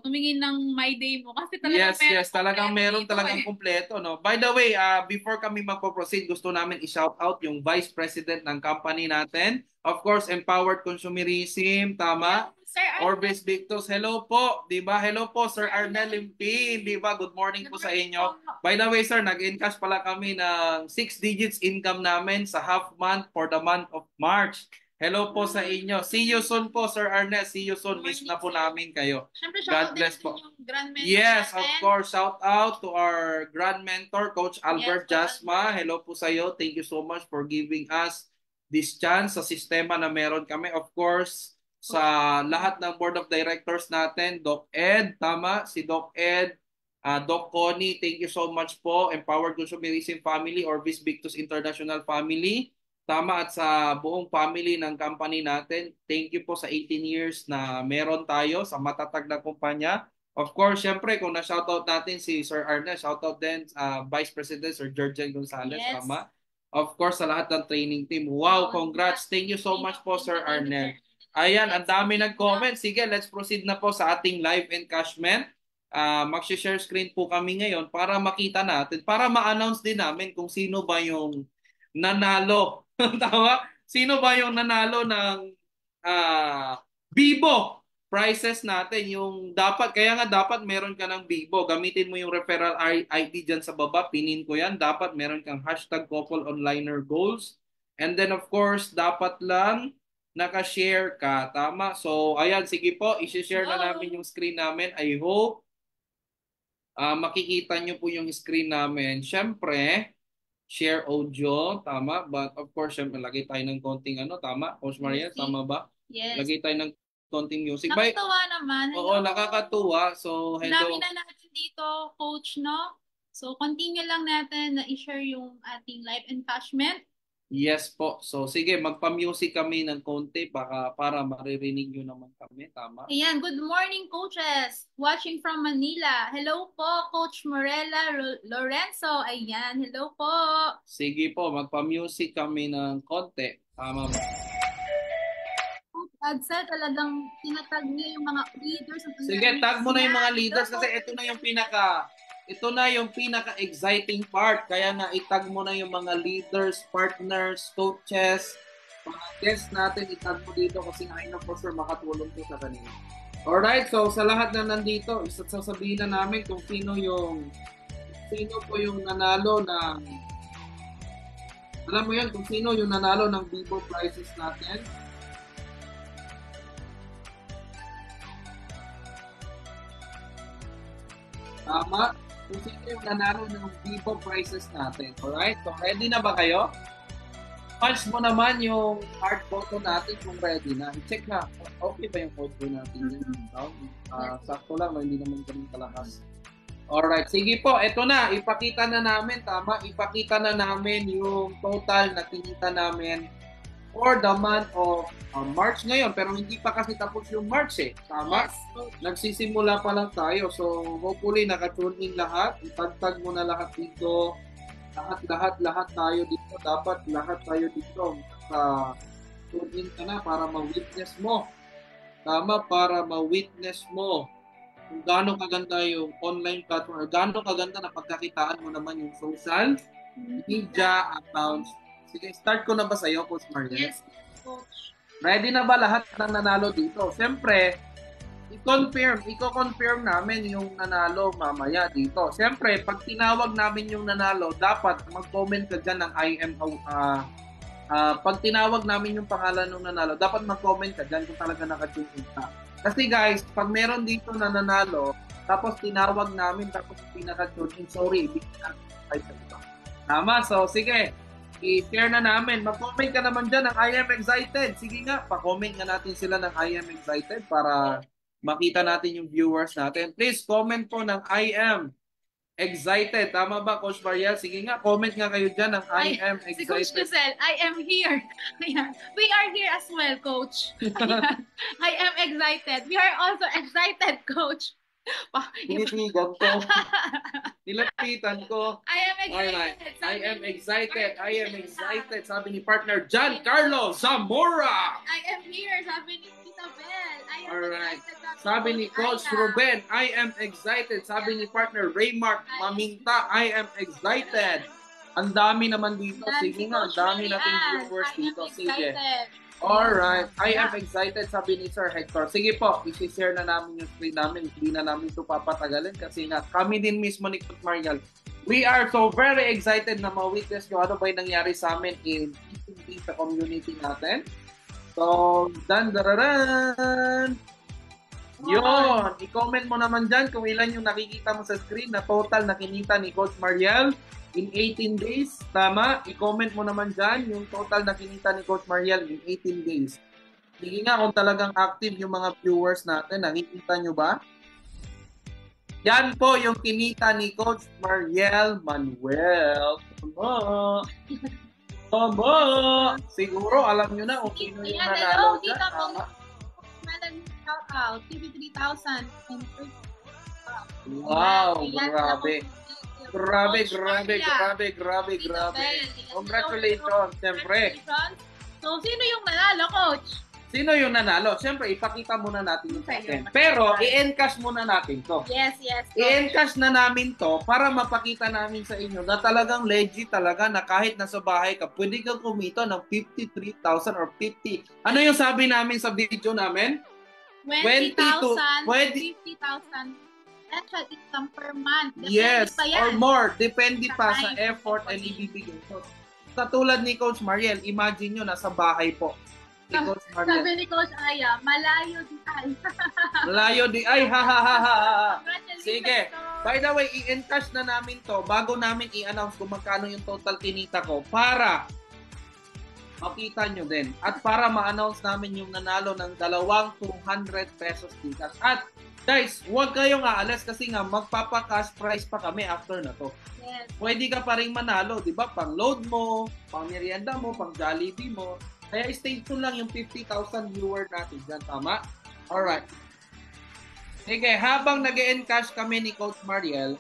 tumingin ng My Day mo. Kasi talagang Yes, talagang meron dito talagang eh. kumpleto, no? By the way, before kami magpo-proceed, gusto namin i-shout out yung Vice President ng company natin. Of course, Empowered Consumerism, tama? Sir Orbis Victus, hello po, 'di ba? Hello po Sir Arnel Limpin, 'di ba? Good morning po sa inyo. By the way, sir, nag-encash pala kami ng 6 digits income namin sa half month for the month of March. Hello po sa inyo. See you soon po, Sir Arnel. See you soon. Miss na po namin kayo. Siyempre, God shout out bless din po. yung grand mentor Yes, of natin. course. Shout out to our grand mentor, Coach Albert Yes, Jasma. Hello po sa iyo. Thank you so much for giving us this chance sa sistema na meron kami. Of course, sa lahat ng board of directors natin, Doc Ed, tama, si Doc Ed, Doc Connie, thank you so much po. Empowered Consumerism Family, Orbis Victus International Family, tama, at sa buong family ng company natin, thank you po sa 18 years na meron tayo sa matatag na kumpanya. Of course, syempre, kung na-shoutout natin si Sir Arnel, shoutout din Vice President Sir Georgian Gonzalez, Yes. tama. Of course, sa lahat ng training team. Wow, congrats. Thank you so much po, Sir Arnel. Ayan, ang dami nag-comment. Sige, let's proceed na po sa ating live encashment. Mag-share screen po kami ngayon para makita natin, para ma-announce din namin kung sino ba yung nanalo. Tama? Sino ba yung nanalo ng Bibo prizes natin? Yung dapat, kaya nga dapat meron ka ng Bibo. Gamitin mo yung referral ID dyan sa baba. Pinin ko yan. Dapat meron kang hashtag couple onliner goals. And then of course, dapat lang nakashare ka. Tama? So, ayan, sige po. I-share na namin yung screen namin. I hope makikita nyo po yung screen namin. Siyempre, share audio, tama? But of course, siyempre, lagay tayo ng konting ano, tama? Coach Maria, tama ba? Yes. Lagay tayo ng konting music. Nakakatuwa naman. Oo, nakakatuwa. So, hello. Dami na natin dito, Coach, no? So, continue lang natin na i-share yung ating live encashment. Yes po. So, sige, magpa-music kami ng konti baka para maririnig nyo naman kami. Tama? Ayan, good morning, coaches. Watching from Manila. Hello po, Coach Morella Lorenzo. Ayan, hello po. Sige po, magpa-music kami ng konti. Tama ba? Coach Adsa, talagang tinatag niya yung mga leaders. Sige, tag mo na yung mga leaders kasi ito na yung pinaka-exciting part. Kaya nga itag mo na yung mga leaders, partners, coaches, mga guests natin, itag mo dito kasi I know for sure makatulong po sa kanila. Alright, so sa lahat na nandito, sasabihin na namin kung sino po yung nanalo ng, alam mo yun, kung sino yung nanalo ng Bibo prizes natin. Tama? Kung sino yung nanalo ng Bibo prizes natin. Alright? So, ready na ba kayo? Punch mo naman yung heart button natin kung ready na. I-check na. Okay ba yung code natin? Sakto lang, hindi naman kami kalakas. Alright, sige po. Ito na. Ipakita na namin. Tama? Ipakita na namin yung total na kinita namin for the month of March ngayon. Pero hindi pa kasi tapos yung March eh. Tama? Yes. Nagsisimula pa lang tayo. So, hopefully, nakatune in lahat. Itagtag mo na lahat dito. Lahat tayo dito. Dapat lahat tayo dito. Tune in ka na para ma-witness mo. Tama? Para ma-witness mo kung gaano kaganda yung online platform or gaano kaganda na pagkakitaan mo naman yung social media accounts. Sige, start ko na ba sa'yo, Coach Maria? Yes, Coach. Ready na ba lahat ng nanalo dito? Siyempre, i-confirm namin yung nanalo mamaya dito. Siyempre, pag tinawag namin yung nanalo, dapat mag-comment ka dyan ng pag tinawag namin yung pangalan ng nanalo, dapat mag-comment ka dyan kung talaga nakatune ka. Kasi guys, pag meron dito na nanalo, tapos tinawag namin, tapos pinaka-tune in, sorry, ibigay namin sa ito. Tama? So, sige. I-share na namin. Mag-comment ka naman dyan ng I am excited. Sige nga, pa-comment nga natin sila ng I am excited para makita natin yung viewers natin. Please comment po ng I am excited. Tama ba, Coach Mariel? Sige nga, comment nga kayo dyan ng I am excited. Si Coach Giselle, I am here. We are here as well, Coach. I am excited. We are also excited, Coach. Tinitigan ko. Nilapitan ko. I am excited. I am excited. I am excited. Sabi ni partner John Carlo Zamora. I am here. Sabi ni Isabel. I am Alright. excited. Sabi ni Coach Ruben, I am excited. Sabi ni partner Raymark Maminta, I am excited. Ang dami naman dito. Sige nga, ang dami nating viewers dito. Sige. Alright. I am excited, sabi ni Sir Hector. Sige po, i-share na namin yung screen namin. Hindi na namin ito papatagalin kasi nga kami din mismo ni Coach Mariel. We are so very excited na ma-witness nyo ano ba yung nangyari sa amin in sa community natin. So, dan-dararan! Yun! I-comment mo naman dyan kung ilan yung nakikita mo sa screen na total na kinita ni Coach Mariel in 18 days. Tama? I-comment mo naman dyan yung total na kinita ni Coach Mariel in 18 days. Sige nga kung talagang active yung mga viewers natin. Nakikita nyo ba? Yan po yung kinita ni Coach Mariel Manuel. Tama! Tama! Siguro alam nyo na kung sino yung nanalo dyan. Tama? Shout out, TV 3000. Wow, grabe. Grabe, Coach grabe, Maria. grabe, grabe, Tito grabe. Bel. Congratulations, siyempre. Congratulations. So, sino yung nanalo, Coach? Sino yung nanalo? Siyempre, ipakita muna natin yung Sa'yo. content. Pero, i-encash muna natin to. Yes, yes. Coach. I-encash na namin to para mapakita namin sa inyo na talagang legit talaga na kahit nasa bahay ka, pwede kang kumita ng 53,000 or 50. Ano yung sabi namin sa video namin? 20,000, 20 50,000 actual income per month. Depende yes, pa yan. or more. Depende Sa pa sa time. effort and ibibigay. So, katulad ni Coach Mariel, imagine nyo, nasa bahay po. Si Coach Mariel. Sabi ni Coach Aya, malayo di ay. Malayo di ay, ha ha ha ha ha. Congratulations, Sige. Coach. By the way, i-encash na namin to bago namin i-announce kung magkano yung total kinita ko para makita nyo din. At para ma-announce namin yung nanalo ng dalawang 200 pesos tikas. At guys, huwag kayong aalis kasi nga magpapa-cash prize pa kami after na to. Yes. Pwede ka pa rin manalo, di ba? Pang load mo, pang merienda mo, pang Jollibee mo. Kaya stay tuned lang yung 50,000 viewer natin dyan, tama? Alright. Sige, habang nag-encash kami ni Coach Mariel,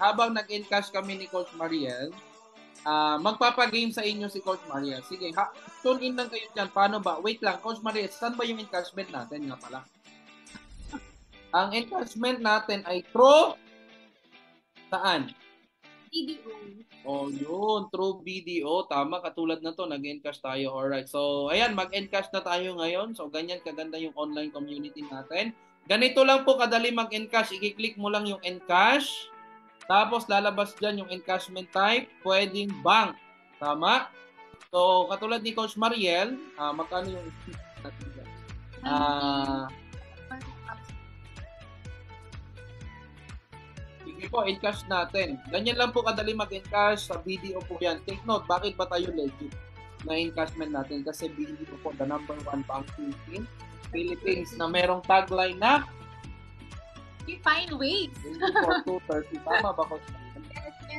magpapagame sa inyo si Coach Mariel. Sige, tune in lang kayo dyan. Paano ba? Wait lang, Coach Mariel, saan ba yung encashment natin nga pala? Ang encashment natin ay through saan? BDO. Oh, yun. Through BDO. Tama, katulad na to. Nag-encash tayo. Alright. So, ayan. Mag-encash na tayo ngayon. So, ganyan kaganda yung online community natin. Ganito lang po kadali mag-encash. I-click mo lang yung encash. Tapos, lalabas dyan yung encashment type. Pwedeng bank. Tama? So, katulad ni Coach Mariel, magkano yung sige po, encash natin. Ganyan lang po kadali mag-encash. Sa video po yan. Take note, bakit ba tayo legit na encashment natin? Kasi video po, the number one banking in Philippines na merong tagline na We find ways. 24 to 30. Tama ba, Coach?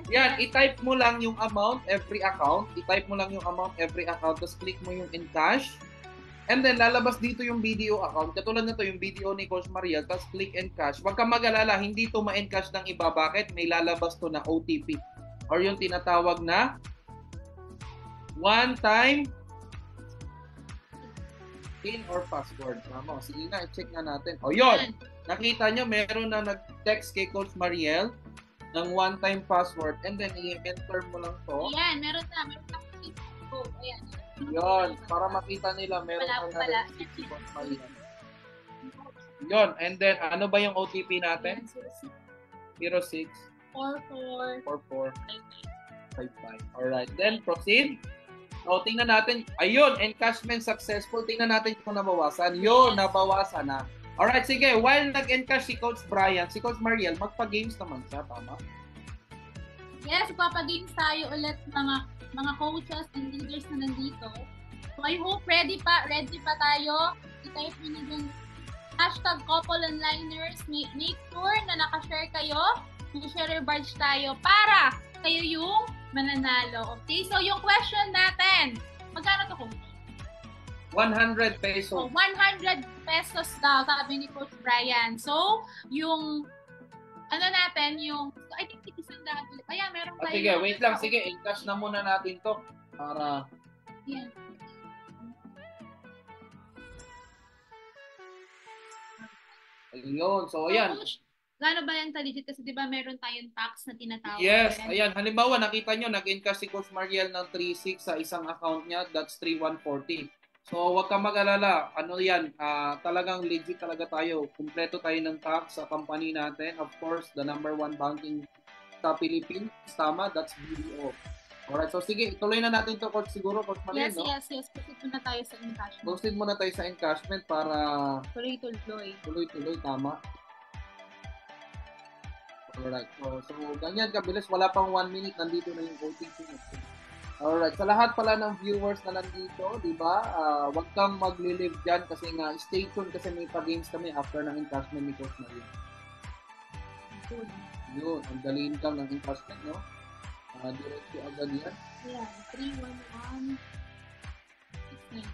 Yan, i-type mo lang yung amount every account. I-type mo lang yung amount every account. Tapos click mo yung encash. And then, lalabas dito yung video account. Katulad na to yung video ni Coach Mariel. Tapos click encash. Huwag kang mag-alala, hindi to ma-encash ng iba. Bakit? May lalabas to na OTP. Or yung tinatawag na one-time PIN or password. Tama. Sige nga, i-check na natin. O yun! Nakita nyo, meron na nag-text kay Coach Mariel ng one-time password. And then, i-enter mo lang to. Ayan, meron na. Meron na. Oh, ayan. Yun, para makita nila meron Wala. si Coach Mariel. Yun, and then ano ba yung OTP natin? 06 44 44 55. Alright, then proceed. So, tingnan natin. Ayun, encashment successful. Tingnan natin kung nabawasan. Yun, nabawasan na. Alright, sige. While nag-encash si Coach Brian, si Coach Mariel, magpa-games naman siya. Tama? Yes, papagames tayo ulit mga coaches and leaders na nandito. So I hope ready pa tayo. I-type nyo na dyan #CoupleOnliners. Make sure na nakashare kayo. Mag-share badge tayo para kayo yung mananalo. Okay? So yung question natin, magkano to, Coach? 100 pesos. So 100 pesos daw, sabi ni Coach Brian. So yung ano natin, yung I think ikisandahan ulit. Ayan, meron tayo. Sige, wait lang. Sige, encash na muna natin to para yan. ayun. So, ayan. Coach, gaano ba yan ka-legit? Kasi di ba meron tayong tax na tinatawag. Yes, Ayan. ayan. Halimbawa, nakita nyo, nag-encash si Coach Mariel ng 3.6 sa isang account niya. That's 3,140. So, wag kang mag-alala. Ano yan? Talagang legit talaga tayo. Kumpleto tayo ng tax sa company natin. Of course, the number one banking sa Philippines. Tama, that's BDO. Alright, so sige, ituloy na natin to, Coach, siguro, Coach Mariel, Yes, no? yes. Proceed muna tayo sa encashment. Proceed muna tayo sa encashment para Tuloy-tuloy. tuloy-tuloy, tama. Alright, so ganyan kabilis. Wala pang 1 minute, nandito na yung voting. Alright, sa lahat pala ng viewers na nandito, di ba? Wag kang magli-live dyan kasi nga, stay tuned kasi may pa-games kami after ng encashment ni Coach Maria. Yun, ang daliin lang ng encashment, no? Diretso agad yan. Ayan, 311 691.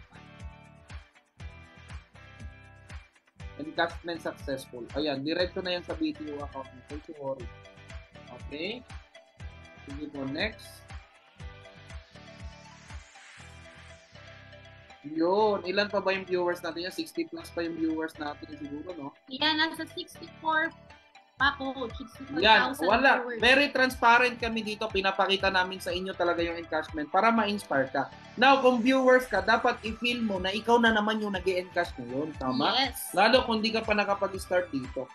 Encashment successful. Ayan, diretso na yan sa video account mo. Don't you worry. Okay? Sige po, next. Yun. Ilan pa ba yung viewers natin yan? 60 plus pa yung viewers natin siguro, no? Yan, nasa 64 pa, coach. Yan, 64,000 wala. viewers. Very transparent kami dito. Pinapakita namin sa inyo talaga yung encashment para ma-inspire ka. Now, kung viewers ka, dapat i-feel mo na ikaw na naman yung nag-e-encash ngayon. Tama? Yes. Lalo kung di ka pa nakapag-start dito.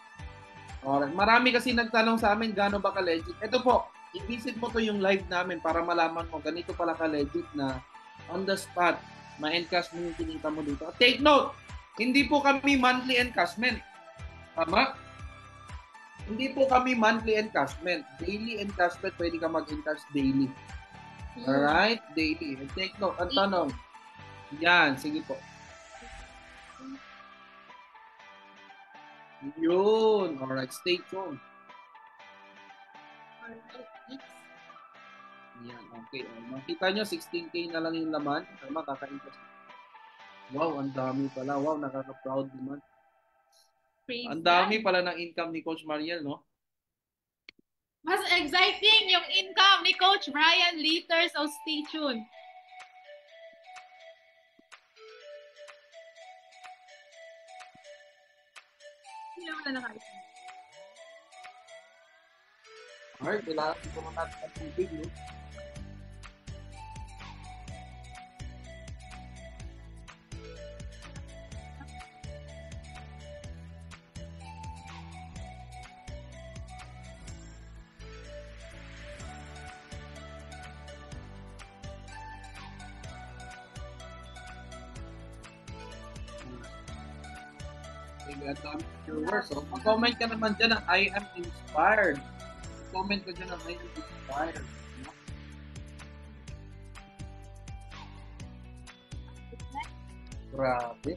Alright. Marami kasi nagtanong sa amin, gaano ba ka-legit? Ito po, i-visit mo to yung live namin para malaman mo, ganito pala ka-legit na on the spot, ma-encash mo yung kinita mo dito. Take note, hindi po kami monthly encashment. Tama? Hindi po kami monthly encashment. Daily encashment, pwede ka mag-encash daily. Alright? Daily. Take note, ang tanong. Yan, sige po. Yun. Alright, stay tuned. Yan, okay. Makita nyo, 16K na lang yung laman. Tama, kaka-encash. Wow, ang dami pala. Wow, nakaka-proud naman. Praise Ang dami God. pala ng income ni Coach Mariel, no? Mas exciting yung income ni Coach Brian later, so stay tuned. Hindi naman na nakita. Alright, kailangan ito natin ang tubig, no? Ang dami viewers. So, mag-comment ka naman dyan ng I am inspired. Comment ka dyan ng I am inspired. Grabe.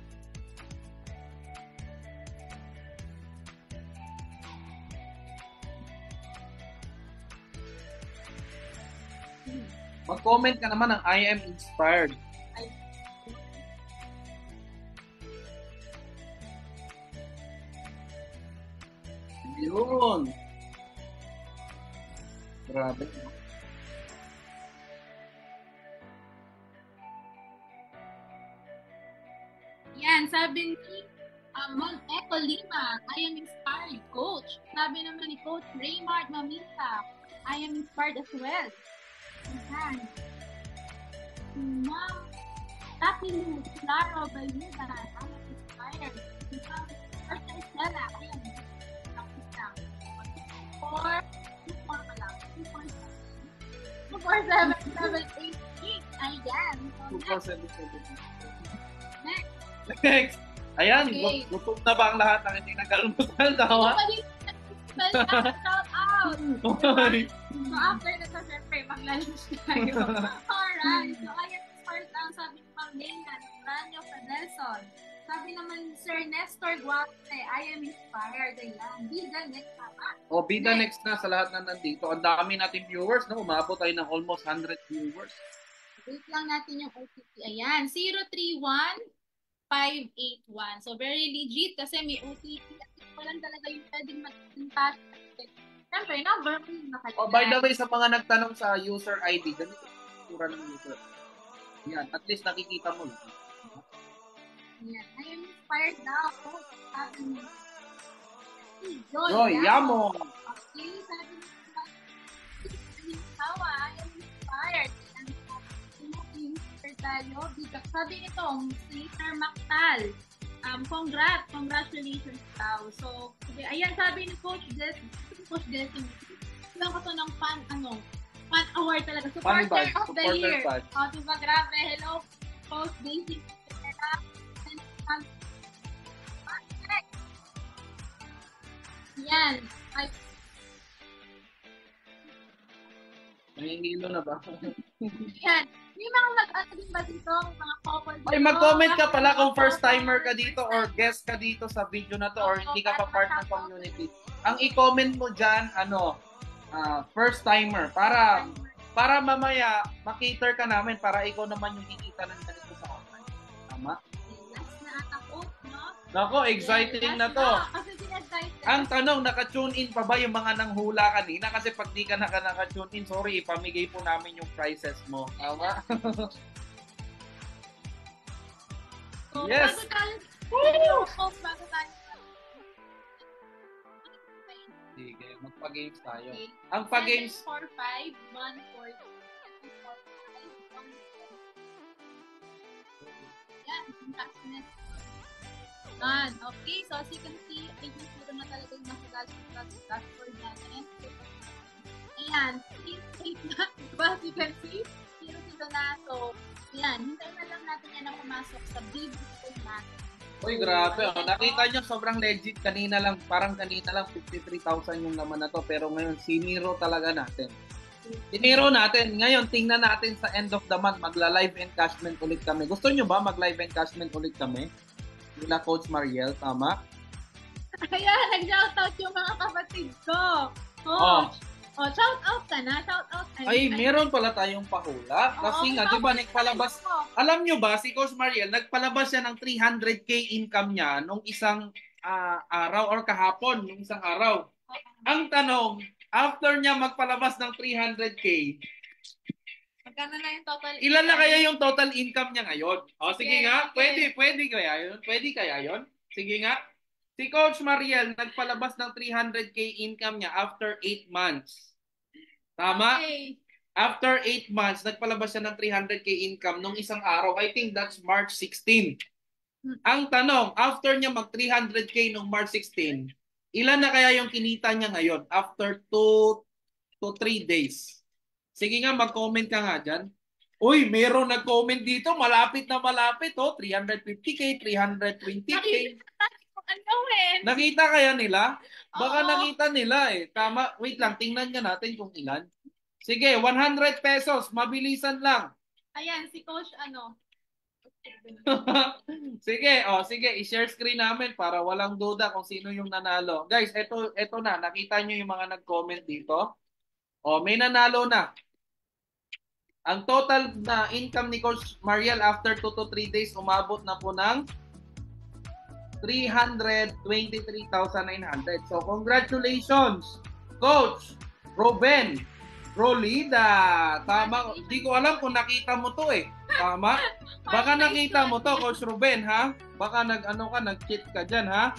Mag-comment ka naman ng I am inspired. Yun. Grabe. Yan, sabi ni Ma'am Echo Lima, I am inspired, Coach. Sabi naman ni Coach Raymart Mamita, I am inspired as well. Yan. Ma'am Takilu, Claro Bayuda, I am inspired. Ma'am Arta Estela, I am inspired. 4, 2, 4 pa lang. 2, 4, 7, 7, 8, 8. Ayan. So, next. Next. Ayan, Okay. gutom na ba ang lahat ng hindi nag-almusal? Tawa? Shout out! Okay. So after na to, syempre, maglalunch tayo. Alright. So ayan, start ang sabi ni Ma'am Leila, Ranyo Padelson. Sabi naman ni Sir Nestor Guate, I am inspired. Ayan. Bida next tama. O, bida next na sa lahat na nandito. Ang dami nating viewers, no? Umabot tayo ng almost 100 viewers. Wait lang natin yung OTP. Ayan, 031581. So very legit kasi may OTP at walang talaga yung pwedeng mag-impact. Siyempre, number mo yung nakalagay. Oh, by the way, sa mga nagtanong sa user ID, ganito yung tura ng user. Yan, at least nakikita mo. Yan. I am inspired now. Sabi mo. Joy, Yamo. Okay, sabi mo. Halimbawa, I am inspired. Tayo. Sabi nito, si Sir Mactal. Congratulations daw. So, ayan, sabi ni Coach Destiny. Ilang ko to ng fan award talaga. Supporter of the year. O, diba, grabe. Hello, Coach Daisy. Yan. Nangingilo na ba? Yan. May mga mag-ano din ba dito? Mga couple dito? Ay, mag-comment ka pala kung first timer ka dito or guest ka dito sa video na to or hindi ka pa part ng community. Ang i-comment mo dyan, first timer. Para mamaya, makater ka namin para ikaw naman yung kikita ng ganito sa online. Tama? Last na ata, Coach, no? Nako, exciting na to. Kasi sinexcited. Ang tanong, naka-tune in pa ba yung mga nanghula kanina? Kasi pag di ka naka-tune in, sorry, ipamigay po namin yung prices mo. Tama? So, Yes! bago tayo. Sige, magpa-games tayo. Okay. Ang pa-games... 745, 140. Yan, yung taxiness. Okay, so as you can see, I think ito na talaga yung nasa dashboard natin. Ayan, state na. Diba, as you can see, dito na. So, ayan, hintayin na lang natin yan ang pumasok sa big screen natin. Uy, grabe. Oh. Nakita nyo, sobrang legit. Kanina lang, parang kanina lang 53,000 yung naman na to. Pero ngayon, siniro talaga natin. Siniro natin. Ngayon, tingnan natin sa end of the month. Magla-live encashment ulit kami. Gusto nyo ba mag-live encashment ulit kami? Nila Coach Mariel, tama? Ayan, nag-shoutout yung mga kapatid ko. Shout out ka na. Shout out ka na. Ay, meron pala tayong pahula. Kasi nga, di ba, nagpalabas. Alam nyo ba, si Coach Mariel, nagpalabas siya ng 300k income niya nung isang araw or kahapon, nung isang araw. Ang tanong, after niya magpalabas ng 300k, magkano na yung total? Ilan na kaya yung total income niya ngayon? O, sige nga, okay. Pwede kaya yun? Pwede kaya yun? Sige nga. Si Coach Mariel, nagpalabas ng 300k income niya after 8 months. Tama? Okay. After 8 months, nagpalabas siya ng 300k income nung isang araw. I think that's March 16. Ang tanong, after niya mag 300k nung March 16, ilan na kaya yung kinita niya ngayon after 2 to 3 days? Sige nga, mag-comment ka nga dyan. Uy, meron nag-comment dito. Malapit na malapit. 350k, 320k. Nakita kaya nila? Baka nakita nila eh. Tama. Wait lang, tingnan nga natin kung ilan. Sige, 100 pesos. Mabilisan lang. Ayan, si Coach sige, i-share screen namin para walang duda kung sino yung nanalo. Guys, eto na. Nakita nyo yung mga nag-comment dito? May nanalo na. Ang total na income ni Coach Mariel after 2 to 3 days umabot na po ng 323,900. So congratulations, Coach Ruben Rolida. Tama, di ko alam kung nakita mo to eh. Tama? Baka nakita mo to, Coach Ruben, ha? Baka nag-cheat ka dyan, ha?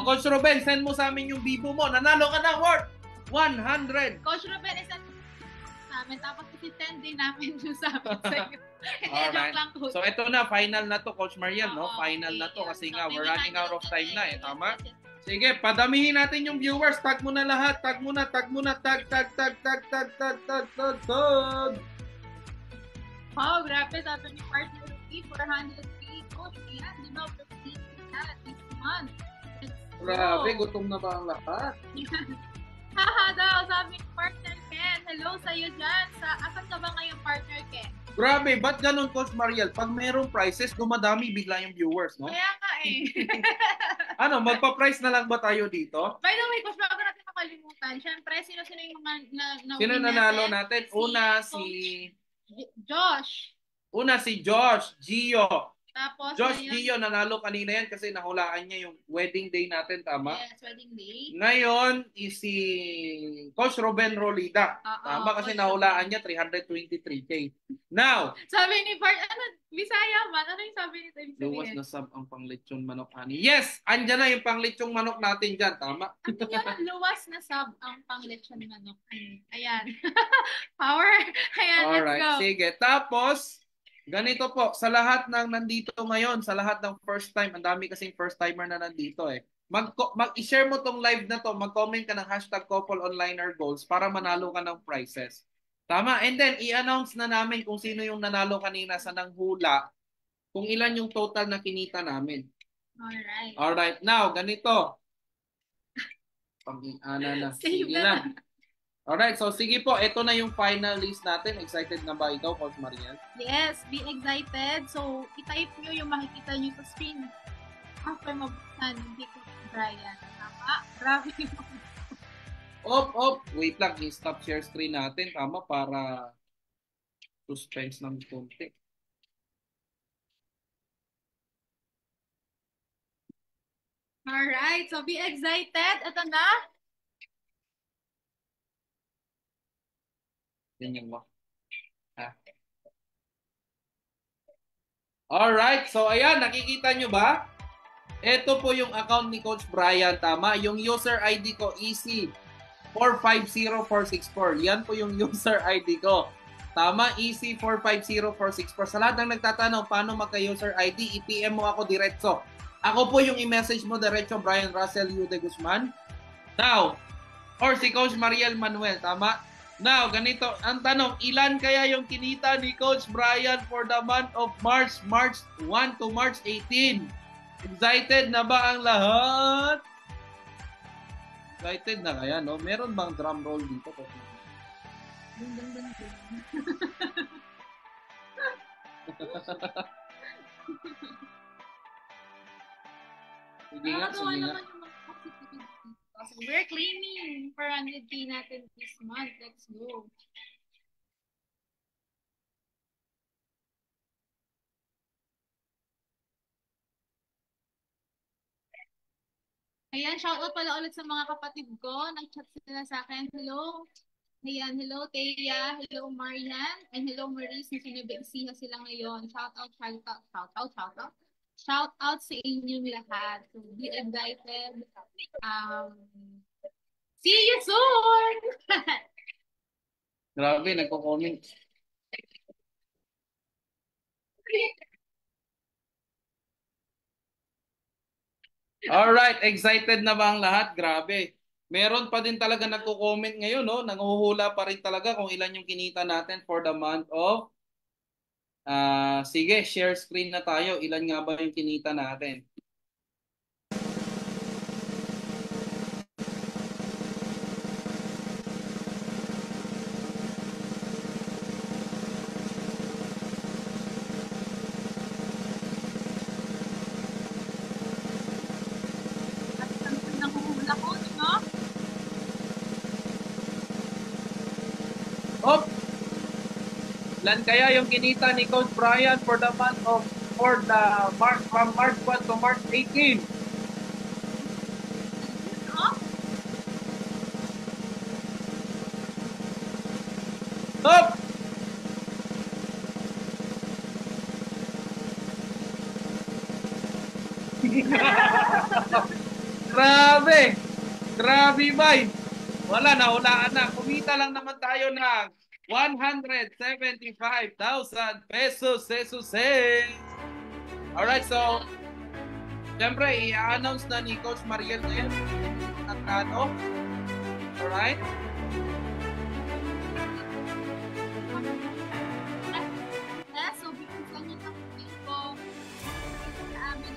Coach Ruben, send mo sa amin yung bibo mo. Nanalo ka ng worth 100. Coach Ruben, namin. Tapos isi-send din namin yung sabi sa'yo. Alright. So ito na, final na to, Coach Mariel, no? Final na to kasi nga we're running out of time na eh. Tama? Sige, padamihin natin yung viewers. Tag mo na lahat. Tag mo na. Tag. Oh, grabe. Sabi ni partner Ruby, 400k. Coach, yan. Di ba? 15 na this month. Grabe, gutom na ba ang lahat? Haha daw, sabi ni partner Ken. Hello sa'yo dyan. Asan ka ba ngayon, partner Ken? Grabe, ba't ganun, Coach Mariel? Pag mayroong prices, dumadami bigla yung viewers, no? Kaya nga eh. Magpa-price na lang ba tayo dito? By the way, Coach, bago natin makalimutan, syempre, sino-sino yung mga sino nanalo natin? Una si Josh, Gio. Tapos, Josh Gio, nanalo kanina yan kasi nahulaan niya yung wedding day natin, tama? Yes, wedding day. Ngayon, si Coach Ruben Rolida. Tama kasi nahulaan niya 323k. Now, sabi ni Bart, Bisaya man? Ano yung sabi ni Bart? Luwas na sab ang panglitsyon manok, honey. Yes! Andyan na yung panglitsyon manok natin dyan, tama? Ano yan? Luwas na sab ang panglitsyon manok. Ayan. Power. Ayan, alright, let's go. Sige. Tapos, ganito po, sa lahat ng nandito ngayon, sa lahat ng first time, ang dami kasing first timer na nandito eh. I-share mo tong live na to, mag-comment ka ng hashtag #CoupleOnlinerGoals para manalo ka ng prizes. Tama? And then, i-announce na namin kung sino yung nanalo kanina sa nanghula, kung ilan yung total na kinita namin. Alright. Alright, now, ganito. Sige lang. Alright, so sige po, ito na yung final list natin. Excited na ba ikaw, Coach Mariel? Yes, be excited. So, i-type nyo yung makikita nyo sa screen. After mabuksan, hindi ko Brian. Tama? Grabe yung Wait lang, i-stop share screen natin. Tama, para suspense ng konti. Alright, so be excited. Ito na. Ganyan mo. Ah. Alright, so ayan, nakikita nyo ba? Ito po yung account ni Coach Brian, tama? Yung user ID ko, easy. 450464. Yan po yung user ID ko. Tama, easy 450464. Sa lahat ng nagtatanong paano magka-user ID, i-PM mo ako diretso. Ako po yung i-message mo diretso, Brian Russell Yude Guzman. Now, or si Coach Mariel Manuel, tama? Now, ganito, ang tanong, ilan kaya yung kinita ni Coach Brian for the month of March 1 to March 18? Excited na ba ang lahat? Excited na kaya, no? Meron bang drum roll dito? Dun, dun, dun, dun. Sige nga, Nakakatawa sige nga. naman yung mga positivity dito. So, we're claiming 400K natin this month. Let's go. Ayan, shoutout pala ulit sa mga kapatid ko. Nag-chat sila sa akin. Hello. Ayan, hello Teya, hello Marian, and hello Maurice. Sinabigsiha sila ngayon. Shoutout, shoutout, shoutout, shoutout. Shoutout sa inyong lahat. So, be excited. See you soon! Grabe, nagko-comment. Alright, excited na ba ang lahat? Grabe. Meron pa din talaga nagko-comment ngayon, no? Nanguhula pa rin talaga kung ilan yung kinita natin for the month of sige, share screen na tayo. Ilan nga ba yung kinita natin? At ang nanguhula ko, no? Oh! Ilan kaya yung kinita ni Coach Brian for the month of from March 1 to March 18? No? Stop! Grabe! Grabe, bay! Wala, nahulaan na. Kumita lang naman tayo ng 175,000 pesos. Alright, so, siyempre, i-announce na ni Coach Mariel ngayon at ano. Alright? So, bigyan niyo ng info sa amin.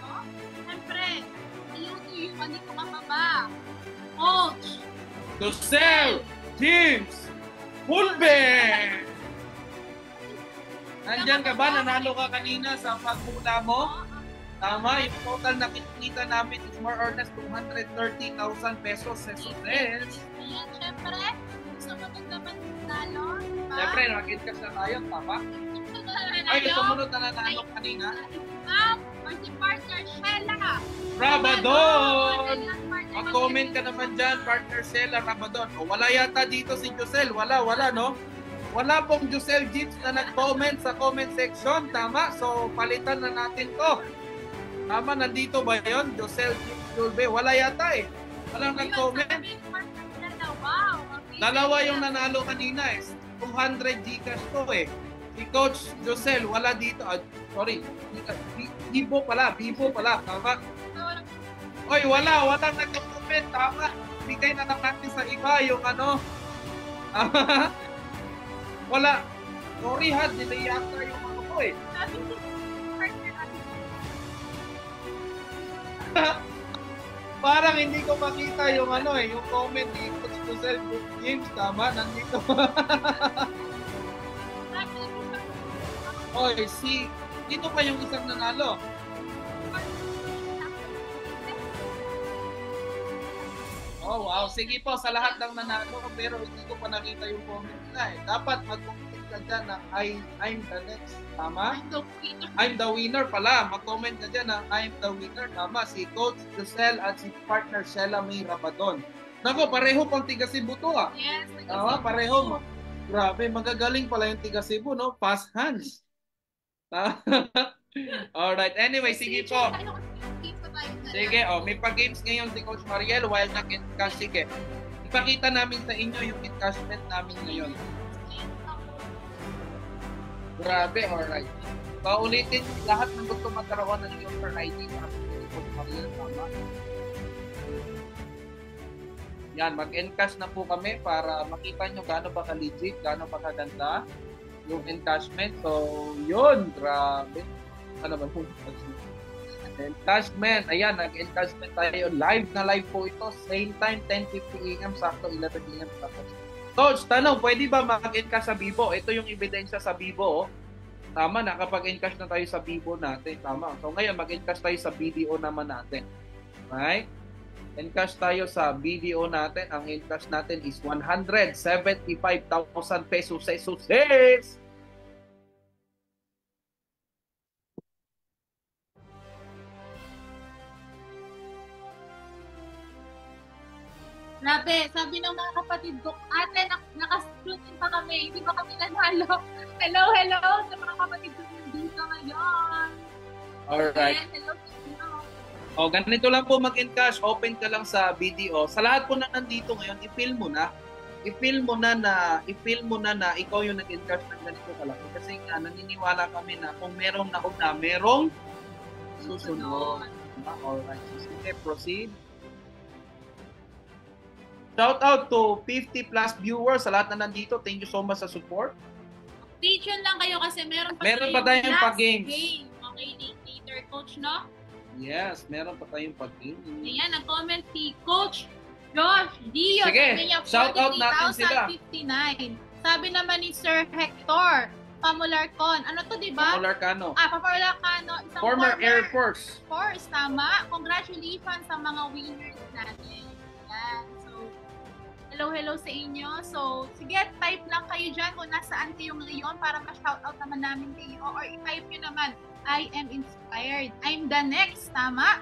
No? Siyempre, yung hindi ko mababa. Coach! Josel James Pulbe! Nandyan ka ba? Nanalo ka kanina sa paghula mo? Tama, yung total na kinikita namin is more or less 230,000 pesos. Ayan, syempre, gusto mo nung dapat talo, diba? Siyempre, nakit-cash na tayo, tama? Gusto mo na Ay, tayo? sumunod na nanalo kanina. Ma'am, or si partner Sheila. Rabadon! Mag-comment ka naman dyan, partner Sheila Rabadon. O, wala yata dito si Josel. Wala, no? Wala pong Josel Jeeps na nag-comment sa comment section, tama? So, palitan na natin to. Tama, nandito ba yun? Josel Jeeps Julbe. Wala yata eh. Walang nag-comment. Wow. Dalawa yung nanalo kanina eh. 200 Gcash to eh. Si Coach Josel, wala dito. Sorry. Bibo pala. Tama? Oy, walang nag-comment. Tama. Bigay na lang natin sa iba yung ano. Wala. Sorry ha, delay yata yung ano ko eh. Parang hindi ko makita yung ano eh, yung comment ni Coach Josel James, tama? Nandito. Oy, dito pa yung isang nanalo. Oh, wow. Sige po, sa lahat ng nanalo, pero hindi ko pa nakita yung comment nila eh. Dapat mag-comment ka dyan na I'm the next. Tama? I'm the winner. I'm the winner pala. Mag-comment ka dyan na I'm the winner. Tama. Si Coach Giselle at si partner Sheila May Rabadon. Nako, pareho pang tiga Cebu to ah. Yes. Pareho. Grabe, magagaling pala yung tiga Cebu, no? Fast hands. Alright. Anyway, sige po. Sige, may pa-games ngayon si Coach Mariel while nag-encash. Sige. Ipakita namin sa inyo yung encashment namin ngayon. Grabe, alright. Paulitin lahat ng gusto magkaroon ng user ID para si Coach Mariel. Tama. Yan, mag-encash na po kami para makita nyo gaano ba ka-legit, gaano ba kaganda yung encashment. So, yun, grabe. Ano ba po? Encashment. Ayan, nag-encashment tayo. Live na live po ito. Same time, 10:50 AM, sakto 11 AM. Coach, tanong, pwede ba mag-encash sa Bibo? Ito yung ebidensya sa Bibo. Oh. Tama, nakapag-encash na tayo sa Bibo natin. Tama. So ngayon, mag-encash tayo sa BDO naman natin. Right? Encash tayo sa BDO natin. Ang encash natin is 175,000 pesos. Pesos. Grabe, sabi ng mga kapatid ko, ate, nakascrutiny pa kami, hindi pa kami nanalo. Hello sa mga kapatid ko dito ngayon. Alright. Ayan, hello sa inyo. Ganito lang po mag-encash. Open ka lang sa BDO. Sa lahat po na nandito ngayon, i-film mo na. I-film mo na na ikaw yung nag-encash ng ganito kalaki. Kasi nga, naniniwala kami na kung merong nauna, merong susunod. Alright. So, sige, proceed. Shout out to 50 plus viewers sa lahat na nandito. Thank you so much sa support. Stay tuned lang kayo kasi meron pa tayong last pa-games. Game. Okay, later, Coach, no? Yes, meron pa tayong pag-games. Ayan, nag-comment si Coach Josh Dio. Sige, shout out natin sila. 59. Sabi naman ni Sir Hector Pamularcon. Ano to, di ba? Pamularcano. Pamularcano. Isang Former Air Force. Tama. Congratulations sa mga winners natin. Ayan. Hello sa inyo. So, sige, type lang kayo dyan kung nasaan kayo ngayon para ma-shoutout naman namin kayo. Or i-type nyo naman, I am inspired. I'm the next. Tama?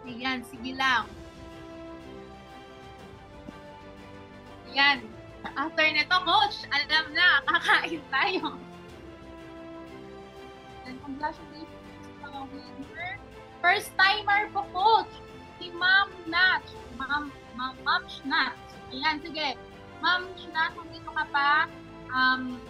Ayan, sige lang. Ayan. After nito, Coach, alam na, kakain tayo. And congratulations sa mga winner. First timer po, Coach. Si Ma'am Natch. Ma'am Schnatz. Ayan, sige. Ma'am Schnatz, kung dito ka pa,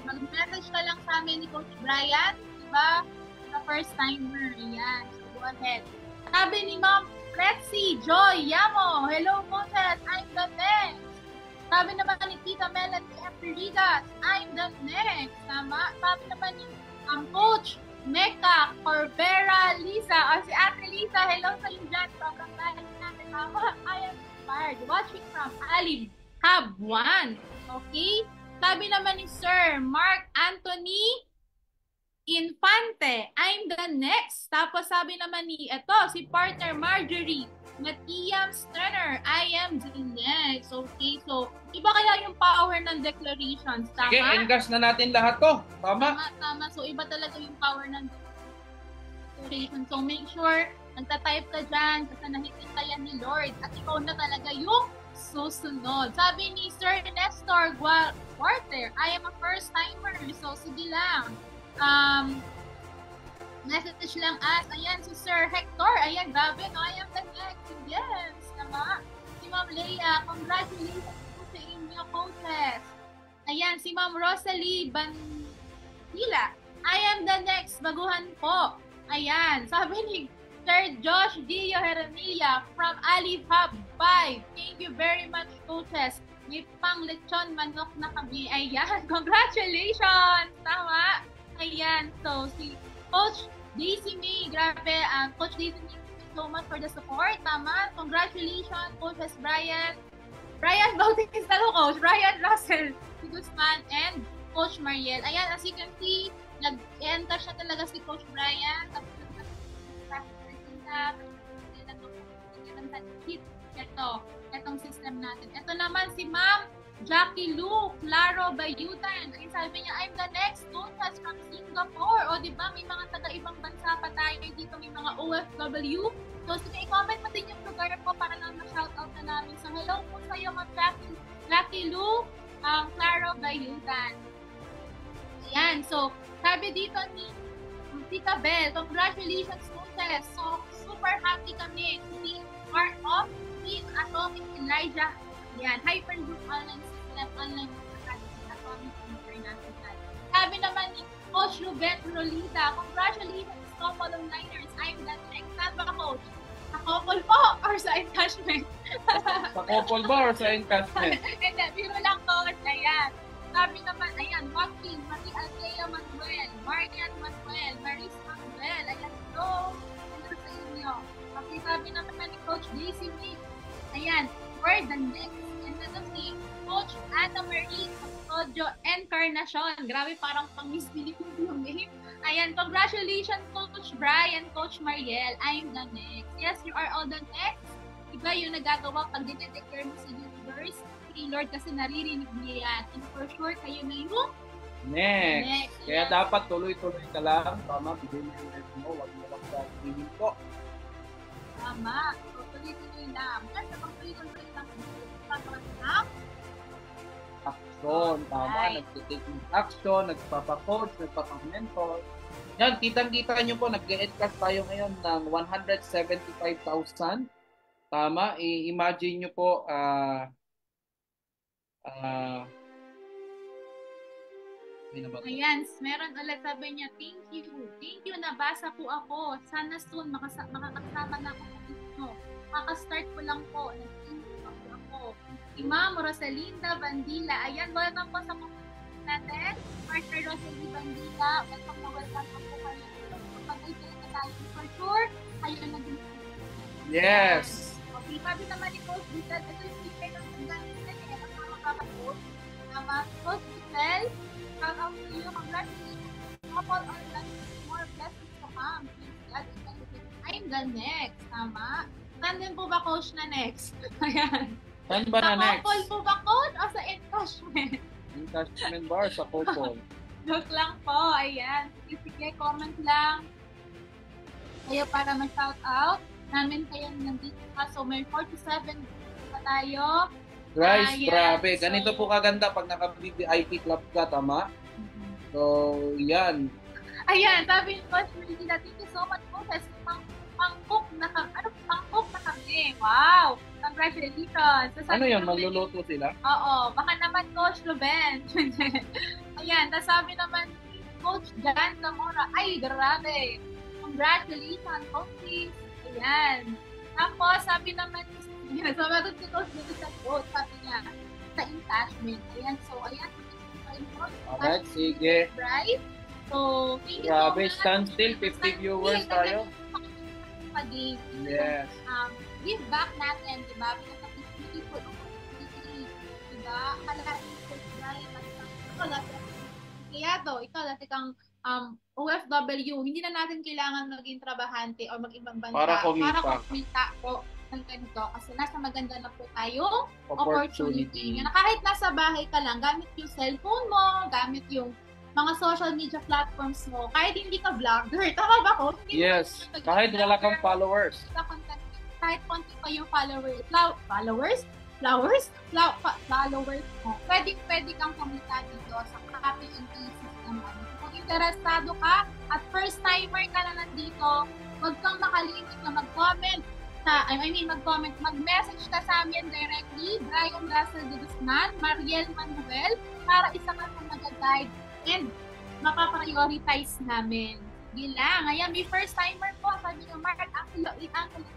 mag-message ka lang sa amin ni Coach Brian, diba? Sa first timer. Ayan, so go ahead. Sabi ni Ma'am Lexi Joy Yamo, hello coaches, I'm the next. Sabi naman ni Tita Melanie Eprigas, I'm the next. Tama? Sabi naman ni Coach Mecca Corbera Lisa, o si Ate Lisa, hello sa iyo dyan. Sobrang lahat natin. Tama? I am watching from Alib Hub 1. Okay? Sabi naman ni Sir Mark Anthony Infante, I'm the next. Tapos sabi naman ni si partner Marjorie Matiam Sterner, I am the next. Okay? So, iba kaya yung power ng declarations. Tama? Okay, encash na natin lahat to. Tama? Tama. So, iba talaga yung power ng declaration. So, make sure nagta-type ka dyan kasi nahihintayan ni Lord at ikaw na talaga yung susunod. Sabi ni Sir Nestor Quarter, I am a first timer. So, sige lang. Message lang as, ayan, si Sir Hector. Ayan, grabe, no? I am the next. Yes, tama. Si Ma'am Leia, congratulations po sa inyo, coaches. Ayan, si Ma'am Rosalie Bandila, I am the next. Baguhan po. Ayan, sabi ni Sir Josh Dio Heramilia from Alib Hub 5. Thank you very much, coaches. May pang lechon manok na kami. Ayan, congratulations! Tama? Ayan, so si Coach Daisy May, grabe. Coach Daisy May, thank you so much for the support. Tama? Congratulations, Coaches Brian Bautista, Coach Brian Russell, si Guzman, and Coach Mariel. Ayan, as you can see, nag-enter siya talaga si Coach Brian. Tapos itong system natin. Ito naman si Ma'am Jackie Lu, Claro Bayutan. Ay, sabi niya, I'm the next Dunas from Singapore. O, di ba? May mga taga-ibang bansa pa tayo dito. May mga OFW. So, sige, i-comment mo din yung lugar po para lang ma-shoutout na namin. So, hello po sa iyo, Ma'am Jackie Lu, Claro Bayutan. Ayan. So, sabi dito ni Tita Bell, congratulations, Moses. So, super happy kami to be part of Team Atomic Elijah. Yan, Hyperloop Online System, Online Academy, Atomic International. Sabi naman ni Coach Ruben Rolita, congratulations, couple of liners. I'm the next. Saan ba, Coach? Sa couple po or sa encashment? Sa couple ba or sa encashment? Hindi, biro lang, Coach. Ayan. Sabi naman, ayan, Joaquin, Marie Althea Manuel, Marian Manuel, Maris Manuel, ayan, hello. Hello sa inyo. Okay, sabi naman ni Coach JC Wick, ayan, we're the next. And then si Coach Ana Marie Custodio Encarnacion. Grabe, parang pang-Miss Philippines yung name. Ayan, congratulations, Coach Brian, Coach Mariel. I'm the next. Yes, you are all the next. Iba yung nagagawa pag dinedeclare mo sa universe. Kay Lord kasi naririnig niya yan. And for sure, kayo na yung Next. Kaya Yes. dapat tuloy-tuloy ka lang. Tama, bigay mo yung rest mo. Huwag mo lang sabihin ko. Tama. So, tuloy-tuloy lang. Kasi pag tuloy-tuloy lang, pagkakas lang. Action. Tama, Right. nagtitake ng action, nagpapa-coach, nagpapa-mentor. Yan, kitang-kita nyo po, nag-e-encash tayo ngayon ng 175,000. Tama, i-imagine nyo po, may na ba to? Ayan, meron ulit sabi niya, thank you. Thank you, nabasa po ako. Sana soon makakasama na ako sa inyo. Makastart ko lang po. Nag-thank you ako. Si Ma'am Rosalinda Bandila. Ayan, welcome po sa mga natin. Partner Rosalinda Bandila. Welcome na welcome po kayo. Kapag talaga tayo for sure, kayo na nag- Yes. Okay, sabi naman ni Coach Giselle, ito yung speaker ng Sandali na niya. Ang mga kapatid. Coach Giselle, shout out to you. Congratulations. Couple online, more blessings to come. I'm the next. Tama? Saan din po ba, Coach, na next? Ayan. Saan ba na Sa next? couple po ba, Coach, o sa encashment? Encashment bar sa couple. Joke lang po. Ayan. Sige, comment lang. Kayo para ma-shout out. Namin kayo nandito pa. So, may 47 pa tayo. Guys, Ayan, grabe. so- Ganito po kaganda pag naka-VIP club ka, tama? So, yan. Ayan, sabi ni Coach Melina, thank you so much po. Kasi pang-cook na kami. Pang-cook na kami. Wow! Congratulations. So, Ano sabi yun? naman- Magluluto sila? Oo, baka naman Coach Ruben. Ayan, tapos sabi naman ni Coach Jan Zamora, ay, grabe. Congratulations, Coach. Ayan. Tapos, sabi naman sabi si Coach Ruben sa quote, sabi niya, sa attachment. Ayan, so, ayan. Alright, sige. Right? So, thank you Grabe, so much. stand still. 50 viewers tayo. Pag-give. Yes. Give back natin, di ba? Because of this beautiful opportunity, di ba? Kalahati ko right? Kaya to, ikaw dati kang OFW, hindi na natin kailangan maging trabahante o mag-ibang bansa Para kumita. po ng ganito. Kasi nasa maganda na po tayong Opportunity. opportunity. Na kahit nasa bahay ka lang, gamit yung cellphone mo, gamit yung mga social media platforms mo, kahit hindi ka vlogger. Tama ba ko? Hindi Yes. mo- Kahit wala kang followers. sa content, kahit konti pa yung followers. Followers mo. Pwede kang kumita dito sa copy and paste system. Kung interesado ka at first timer ka na nandito, huwag kang makalimit na mag-comment mag-message ka sa amin directly, Brian Russell de Guzman, Mariel Manuel, para isa ka sa mag-guide and mapaprioritize namin. Sige lang. Ayan, may first timer po. Sabi nyo, Mark, Angelo,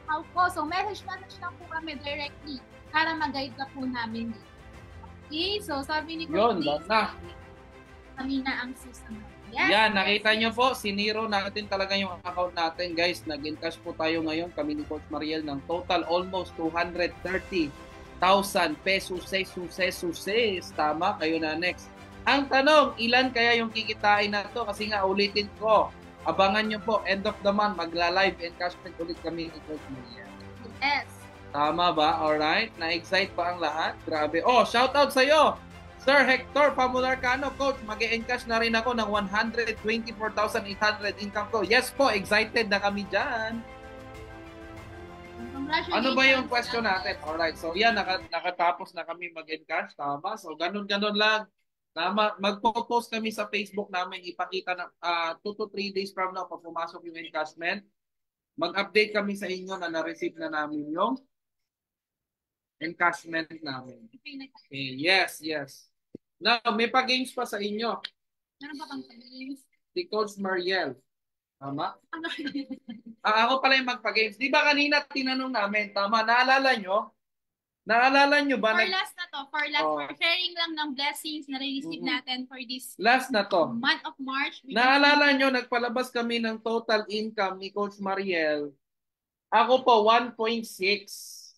how po. So, message lang po kami directly para mag-guide ka po namin. Okay, so sabi ni Yun, Coach na. kami na ang system. Yes, Yan, yes, nakita yes. nyo po, siniro natin talaga yung account natin. Guys, nag-encash po tayo ngayon, kami ni Coach Mariel, ng total almost 230,000 pesos. Suses. Tama, kayo na next. Ang tanong, ilan kaya yung kikitain na to? Kasi nga, ulitin ko, abangan nyo po, end of the month, magla-live encashment ulit kami ni Coach Mariel. Yes. Tama ba? Alright. Na-excite pa ang lahat? Grabe. Oh, shout out sa'yo. Sir Hector Pamularcano, Coach, mag-e-encash na rin ako ng 124,800 income ko. Yes po, excited na kami dyan. Ano ba yung question natin? Alright, so yan, nakatapos na kami mag-encash. Tama. So, ganun-ganun lang. Magpo-post kami sa Facebook namin, ipakita na 2 to 3 days from now pag pumasok yung encashment. Mag-update kami sa inyo na na-receive na namin yung encashment namin. Okay, yes, yes. Now, may pa-games pa sa inyo. Meron ba bang games? Si Coach Mariel. Tama? Ano? Ako pala yung magpa-games. Di ba kanina tinanong namin, tama? Naalala nyo? Naalala nyo ba? For last na to, for last, Oh. for sharing lang ng blessings na receive natin for this Last na to. month of March. Naalala nyo, nagpalabas kami ng total income ni Coach Mariel. Ako po, 1.6.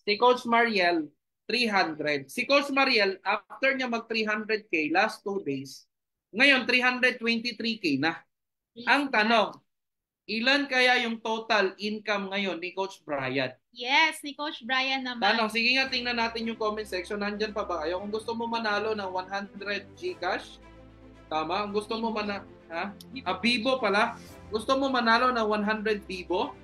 Si Coach Mariel, 300. Si Coach Mariel, after niya mag 300K last 2 days, ngayon 323K na. Ang tanong, ilan kaya yung total income ngayon ni Coach Brian? Yes, ni Coach Brian naman. Tanong, sige nga, tingnan natin yung comment section. Nandyan pa ba kayo? Kung gusto mo manalo ng 100 Gcash, tama? Kung gusto mo Bibo pala. Gusto mo manalo ng 100 Bibo?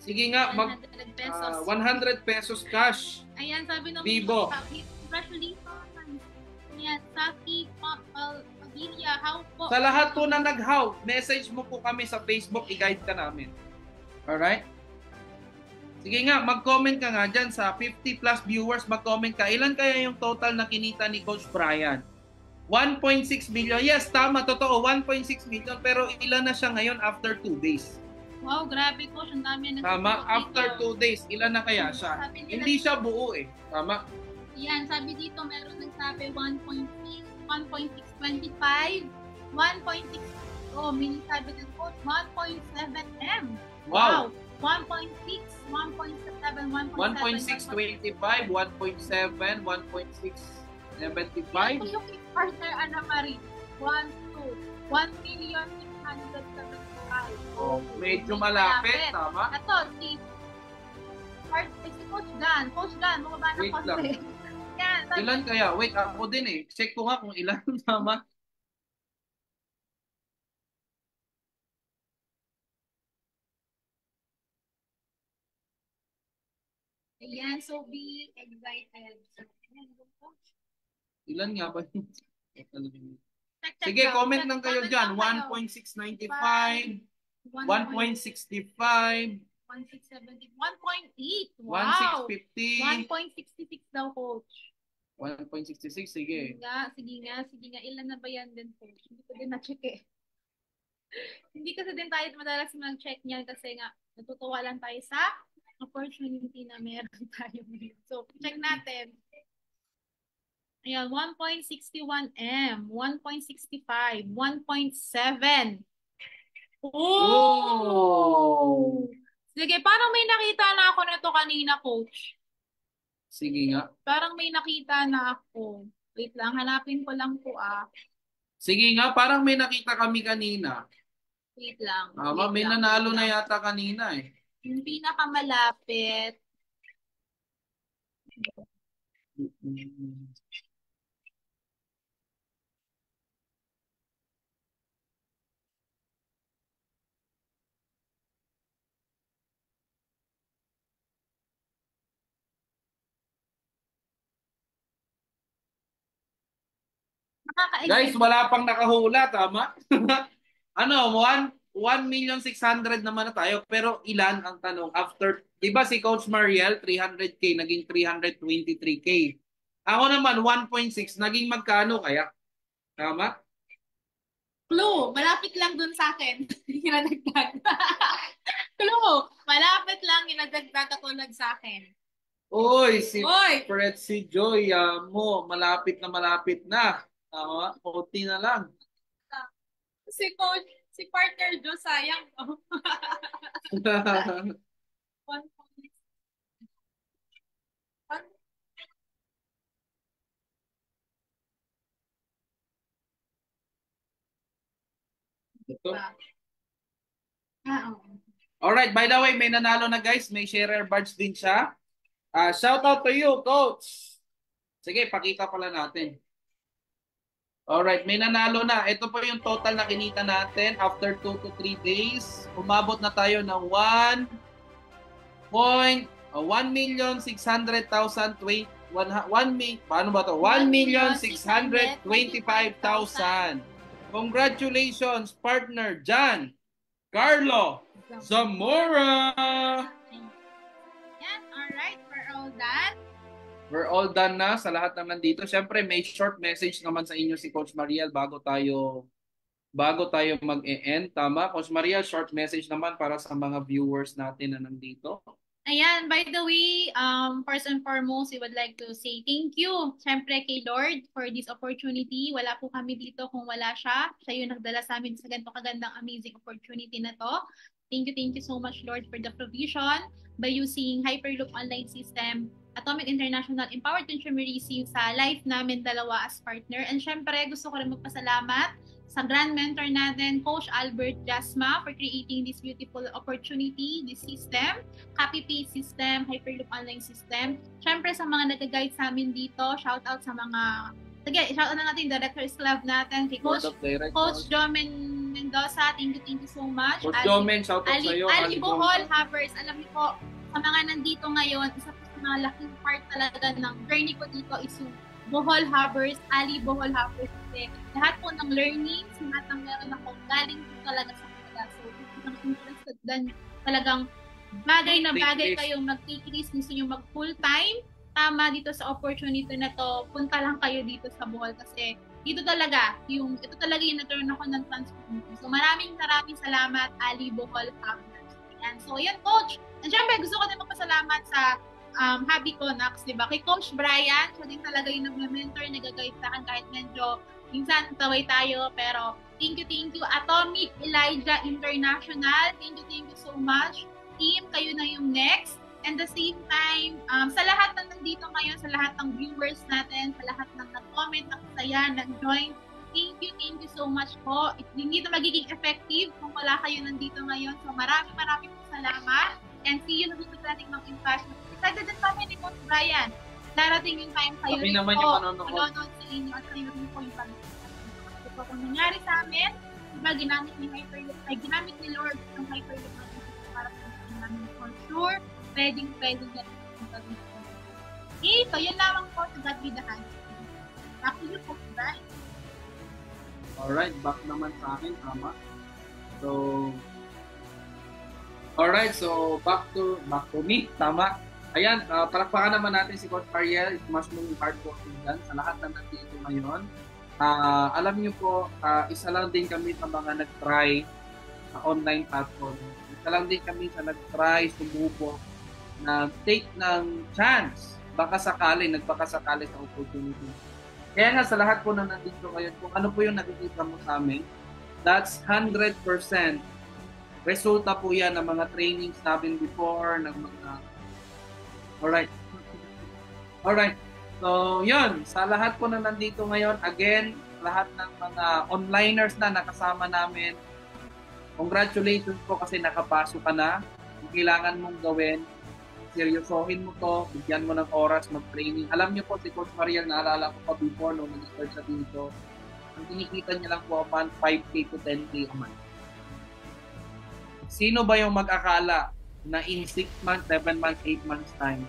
Sige nga, 100 pesos. 100 pesos cash. Ayan, sabi ng Bibo. Congratulations. Ayan, Saki Pagilya, how po? Sa lahat po na nag-how, message mo po kami sa Facebook, i-guide ka namin. Alright? Sige nga, mag-comment ka nga dyan sa 50 plus viewers, mag-comment ka. Ilan kaya yung total na kinita ni Coach Brian? 1.6 million. Yes, tama, totoo, 1.6 million. Pero ilan na siya ngayon after 2 days? Wow, grabe Coach, ang dami na. Tama, after 2 days, ilan na kaya siya? Hindi siya buo eh. Tama? Yan, sabi dito, meron nagsabi 1.6, 1.625, 1.6, oh, mini sabi ng Coach, 1.7 M. Wow. 1.6, 1.7, 1.625, 1.7, 1.675. Ito yung partner Ana Marie. 1, 2, 1,675,000. Oh, medyo malapit, tama? Ito, si Coach Dan. Coach Dan, bumaba ng Wait lang. konti. Yan, Ilan kaya? Wait, ako din eh. Check ko nga kung ilan, tama? Ayan, so be excited. Ilan nga ba yun? Check Sige, daw. comment lang kayo dyan. 1.695, 1.65, 1.670, 1.8. Wow. 1.650, 1.66 daw, Coach. 1.66. Sige. Sige nga. Ilan na ba yan din, Coach? Hindi ko din na-check eh. Hindi kasi din tayo madalas mag-check niyan kasi nga natutuwa lang tayo sa opportunity na meron tayo. So, check natin. Ayan, 1.61 M, 1.65, 1.7. Oh! Sige, parang may nakita na ako nito kanina, Coach. Sige nga. Parang may nakita na ako. Wait lang, hanapin ko lang po Sige nga, parang may nakita kami kanina. Wait lang. May nanalo na yata kanina eh. Yung pinakamalapit. Guys, wala pang nakahula, tama? Ano, 1,600,000 naman na tayo. Pero ilan ang tanong? After, di ba si Coach Mariel, 300K, naging 323K. Ako naman, 1.6, naging magkano kaya? Tama? Clue, malapit lang dun sa akin. Hinadagdag. Clue, malapit lang hinadagdag katulad sa akin. Uy, Fred, si Joy, malapit na. Tama, konti na lang. Si Coach, si partner Jo, sayang. Ito. Oo. Alright, by the way, may nanalo na guys. May sharer badge din siya. Shout out to you, Coach. Sige, pakita pala natin. Alright, may nanalo na. Ito po yung total na kinita natin after 2 to 3 days. Umabot na tayo ng 1,600,000 paano ba to? 1,625,000. Congratulations, partner Jan Carlo Zamora. Yan, alright, we're all done. We're all done na sa lahat naman dito. Siyempre, may short message naman sa inyo si Coach Mariel bago tayo mag-e-end. Tama? Coach Mariel, short message naman para sa mga viewers natin na nandito. Ayan, by the way, first and foremost, we would like to say thank you, syempre kay Lord for this opportunity. Wala po kami dito kung wala siya. Siya yung nagdala sa amin sa ganito kagandang amazing opportunity na to. Thank you so much, Lord, for the provision by using Hyperloop Online System, Atomic International Empowered Consumerism sa life namin dalawa as partner. And syempre, gusto ko rin magpasalamat sa grand mentor natin, Coach Albert Jasma, for creating this beautiful opportunity, this system, copy-paste system, Hyperloop Online System. Syempre, sa mga nag-guide sa amin dito, shout out sa mga, sige, shout out na natin, Directors Club natin, kay Coach Jomen Mendoza, thank you so much. Coach Jomen, shout out sa iyo. Ali Bohol, Havers, alam niyo po, sa mga nandito ngayon, isa po sa mga laking part talaga ng journey ko dito is yung Bohol Havers, Ali Bohol Havers. Kasi lahat po ng learnings, lahat ng meron ako, galing po talaga sa kanila. So, kung interested dan talagang bagay na bagay kayong mag-take risk, gusto nyo mag-full time, tama dito sa opportunity na to, punta lang kayo dito sa Bohol kasi ito talaga yung nagkaroon ako ng transformation. So, maraming salamat, Ali Bohol Havers. Ayan. So, ayan, Coach. And syempre, gusto ko din magpasalamat sa Happy Conax, di ba? Kay Coach Brian, siya din talaga yung nag-mentor, nag-guide sa akin kahit medyo minsan taway tayo, pero thank you. Atomic Elijah International, thank you so much. Team, kayo na yung next. And the same time, sa lahat ng nandito ngayon, sa lahat ng viewers natin, sa lahat ng nag-comment, nagsaya, nag-join, thank you so much po. Hindi ito magiging effective kung wala kayo nandito ngayon. So maraming po salamat. And see you na dito sa ating mga impression. Excited din kami ni Coach Brian. Darating yung time kayo rin po. Manonood sa inyo at kayo rin po yung pag-ibig. So kung nangyari sa amin, diba ginamit ni Lord ang Hyperloop natin para sa namin for sure. Pwedeng na rin yung pag-ibig. Okay, so yun lamang po sa God be the hand. Back to you, Coach Brian. Alright, back naman sa akin, tama. Alright, so back to me, tama. Ayan, palakpakan naman natin si Coach Mariel. It's much more hardworking dyan sa lahat ng nandito ngayon. Alam niyo po, isa lang din kami sa mga nag-try sa online platform. Isa lang din kami sa nag-try, sumubok, na take ng chance. Nagpaka sakali sa opportunity. Kaya nga sa lahat po na nandito ngayon, kung ano po yung nakikita mo sa amin, that's 100% resulta po yan ng mga trainings namin before, ng mga... Alright. So, yun. Sa lahat po na nandito ngayon, again, lahat ng mga onliners na nakasama namin, congratulations po kasi nakapasok ka na. Kung kailangan mong gawin, seryosohin mo to, bigyan mo ng oras, mag-training. Alam niyo po, si Coach Mariel, naalala ko pa before, nung nag-start sa dito, ang kinikita niya lang po a month, 5K to 10K a month. Sino ba yung mag-akala na in 6 months, 7 months, 8 months time,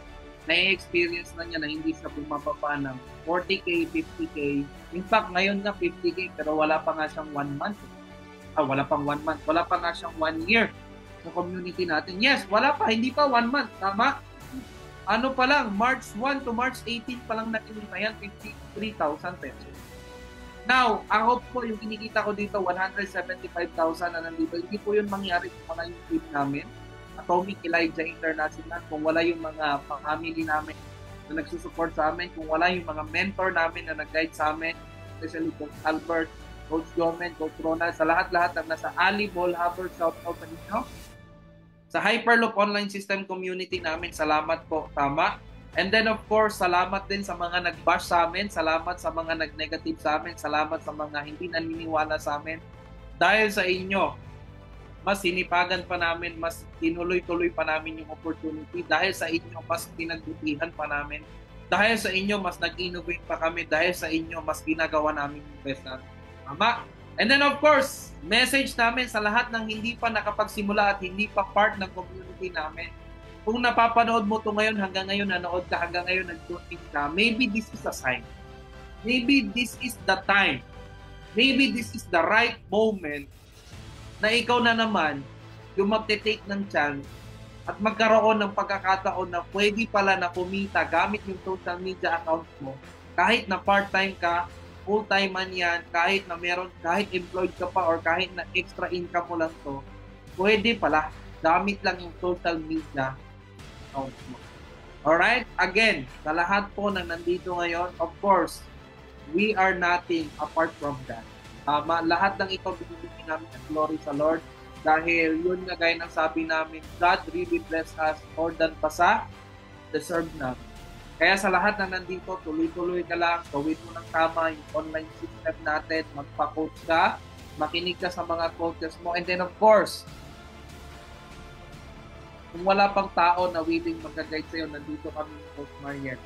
na-experience na niya na hindi siya bumababa ng 40K, 50K. In fact, ngayon na 50K, pero wala pa nga siyang 1 month. Wala pang 1 month. Wala pa nga siyang 1 year sa community natin. Yes, wala pa. Hindi pa 1 month. Tama? Ano pa lang, March 1 to March 18 pa lang nakinita yan, 53,000 pesos. Now, ang hope po, yung kinikita ko dito, 175,000 na nandito. Hindi po yun mangyari kung wala yung team namin. Atomic Elijah International, kung wala yung mga family namin na nagsusupport sa amin, kung wala yung mga mentor namin na nag-guide sa amin, especially Coach Albert, Coach Jomen, Coach Ronald, sa lahat-lahat na nasa Ali Bohol Havers, shout out sa inyo. Sa Hyperloop Online System community namin, salamat po, tama. And then of course, salamat din sa mga nag-bash sa amin, salamat sa mga nag-negative sa amin, salamat sa mga hindi naniniwala sa amin. Dahil sa inyo, mas sinipagan pa namin, mas tinuloy-tuloy pa namin yung opportunity. Dahil sa inyo, mas pinagbutihan pa namin. Dahil sa inyo, mas nag-innovate pa kami. Dahil sa inyo, mas ginagawa namin yung best namin. Tama? And then of course, message namin sa lahat ng hindi pa nakapagsimula at hindi pa part ng community namin. Kung napapanood mo to ngayon, hanggang ngayon, nanood ka, hanggang ngayon, nag-tuning ka, maybe this is a sign. Maybe this is the time. Maybe this is the right moment na ikaw na naman yung magte-take ng chance at magkaroon ng pagkakataon na pwede pala na kumita gamit yung social media account mo kahit na part-time ka, full-time man yan, kahit na meron, kahit employed ka pa or kahit na extra income mo lang to, pwede pala gamit lang yung social media account mo. Alright? Again, sa lahat po na nandito ngayon, of course, we are nothing apart from that. Lahat ng ito binibigyan namin ng glory sa Lord dahil yun na gaya ng sabi namin, God really bless us more than pa sa deserve namin. Kaya sa lahat na nandito, tuloy-tuloy ka lang, gawin mo ng tama yung online system natin, magpa-coach ka, makinig ka sa mga coaches mo, and then of course, kung wala pang tao na willing mag-guide sa'yo, nandito kami ng Coach Mariel.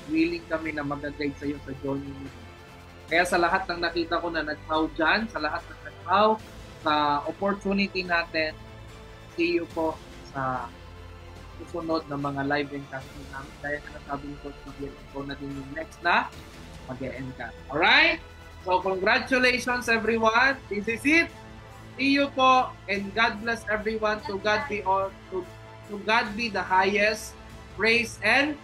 Willing kami na mag-guide sa'yo sa journey mo. Kaya sa lahat ng nakita ko na nag-how dyan, sa lahat ng nag-how, sa opportunity natin, see you po sa susunod na mga live encounter namin. Kaya na nasabi ko na din yung next na mag-e-encounter. Alright? So congratulations everyone. This is it. See you po and God bless everyone. To God be all, to God be the highest praise and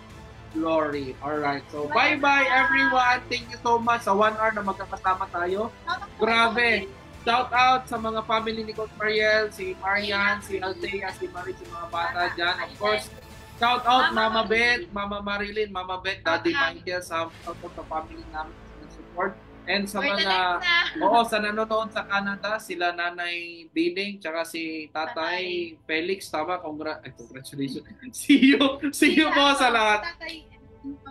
glory. Alright. So bye-bye everyone. Thank you so much sa 1 hour na magkakasama tayo. Grabe. Shout out sa mga family ni Coach Mariel, si Marian, si Althea, si Marie, si mga bata dyan. Of course, shout out Mama Beth, Mama Marilyn, Mama Beth, Daddy Michael, sa family namin sa support. And sa mga, sa nanonood sa Canada, sila Nanay Biling, tsaka si Tatay Felix, tama? Congratulations. See you po sa lahat.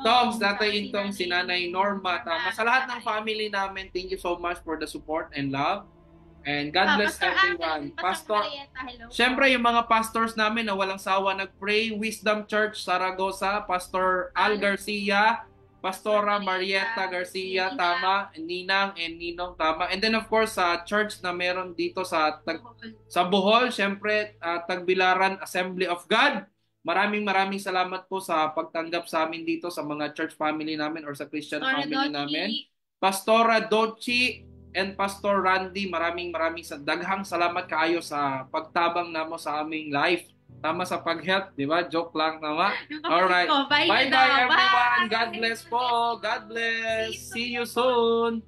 Toms, Tatay Intong, si Nanay Norma, tama. Sa lahat ng family namin, thank you so much for the support and love. And God bless everyone. Pastor, syempre yung mga pastors namin na walang sawa nag-pray, Wisdom Church Saragossa, Pastor Al Garcia, Pastora Marieta Garcia, tama, Ninang and Ninong, tama. And then of course sa church na meron dito sa Bohol, syempre Tagbilaran Assembly of God. Maraming salamat po sa pagtanggap sa amin dito sa mga church family namin or sa Christian family namin. Pastora Dochi and Pastor Randy, maraming daghang salamat kaayo sa pagtabang namo sa aming life. Tama sa pag-help, di ba? Joke lang, tama? Alright. Bye-bye everyone. God bless po. God bless. See you soon.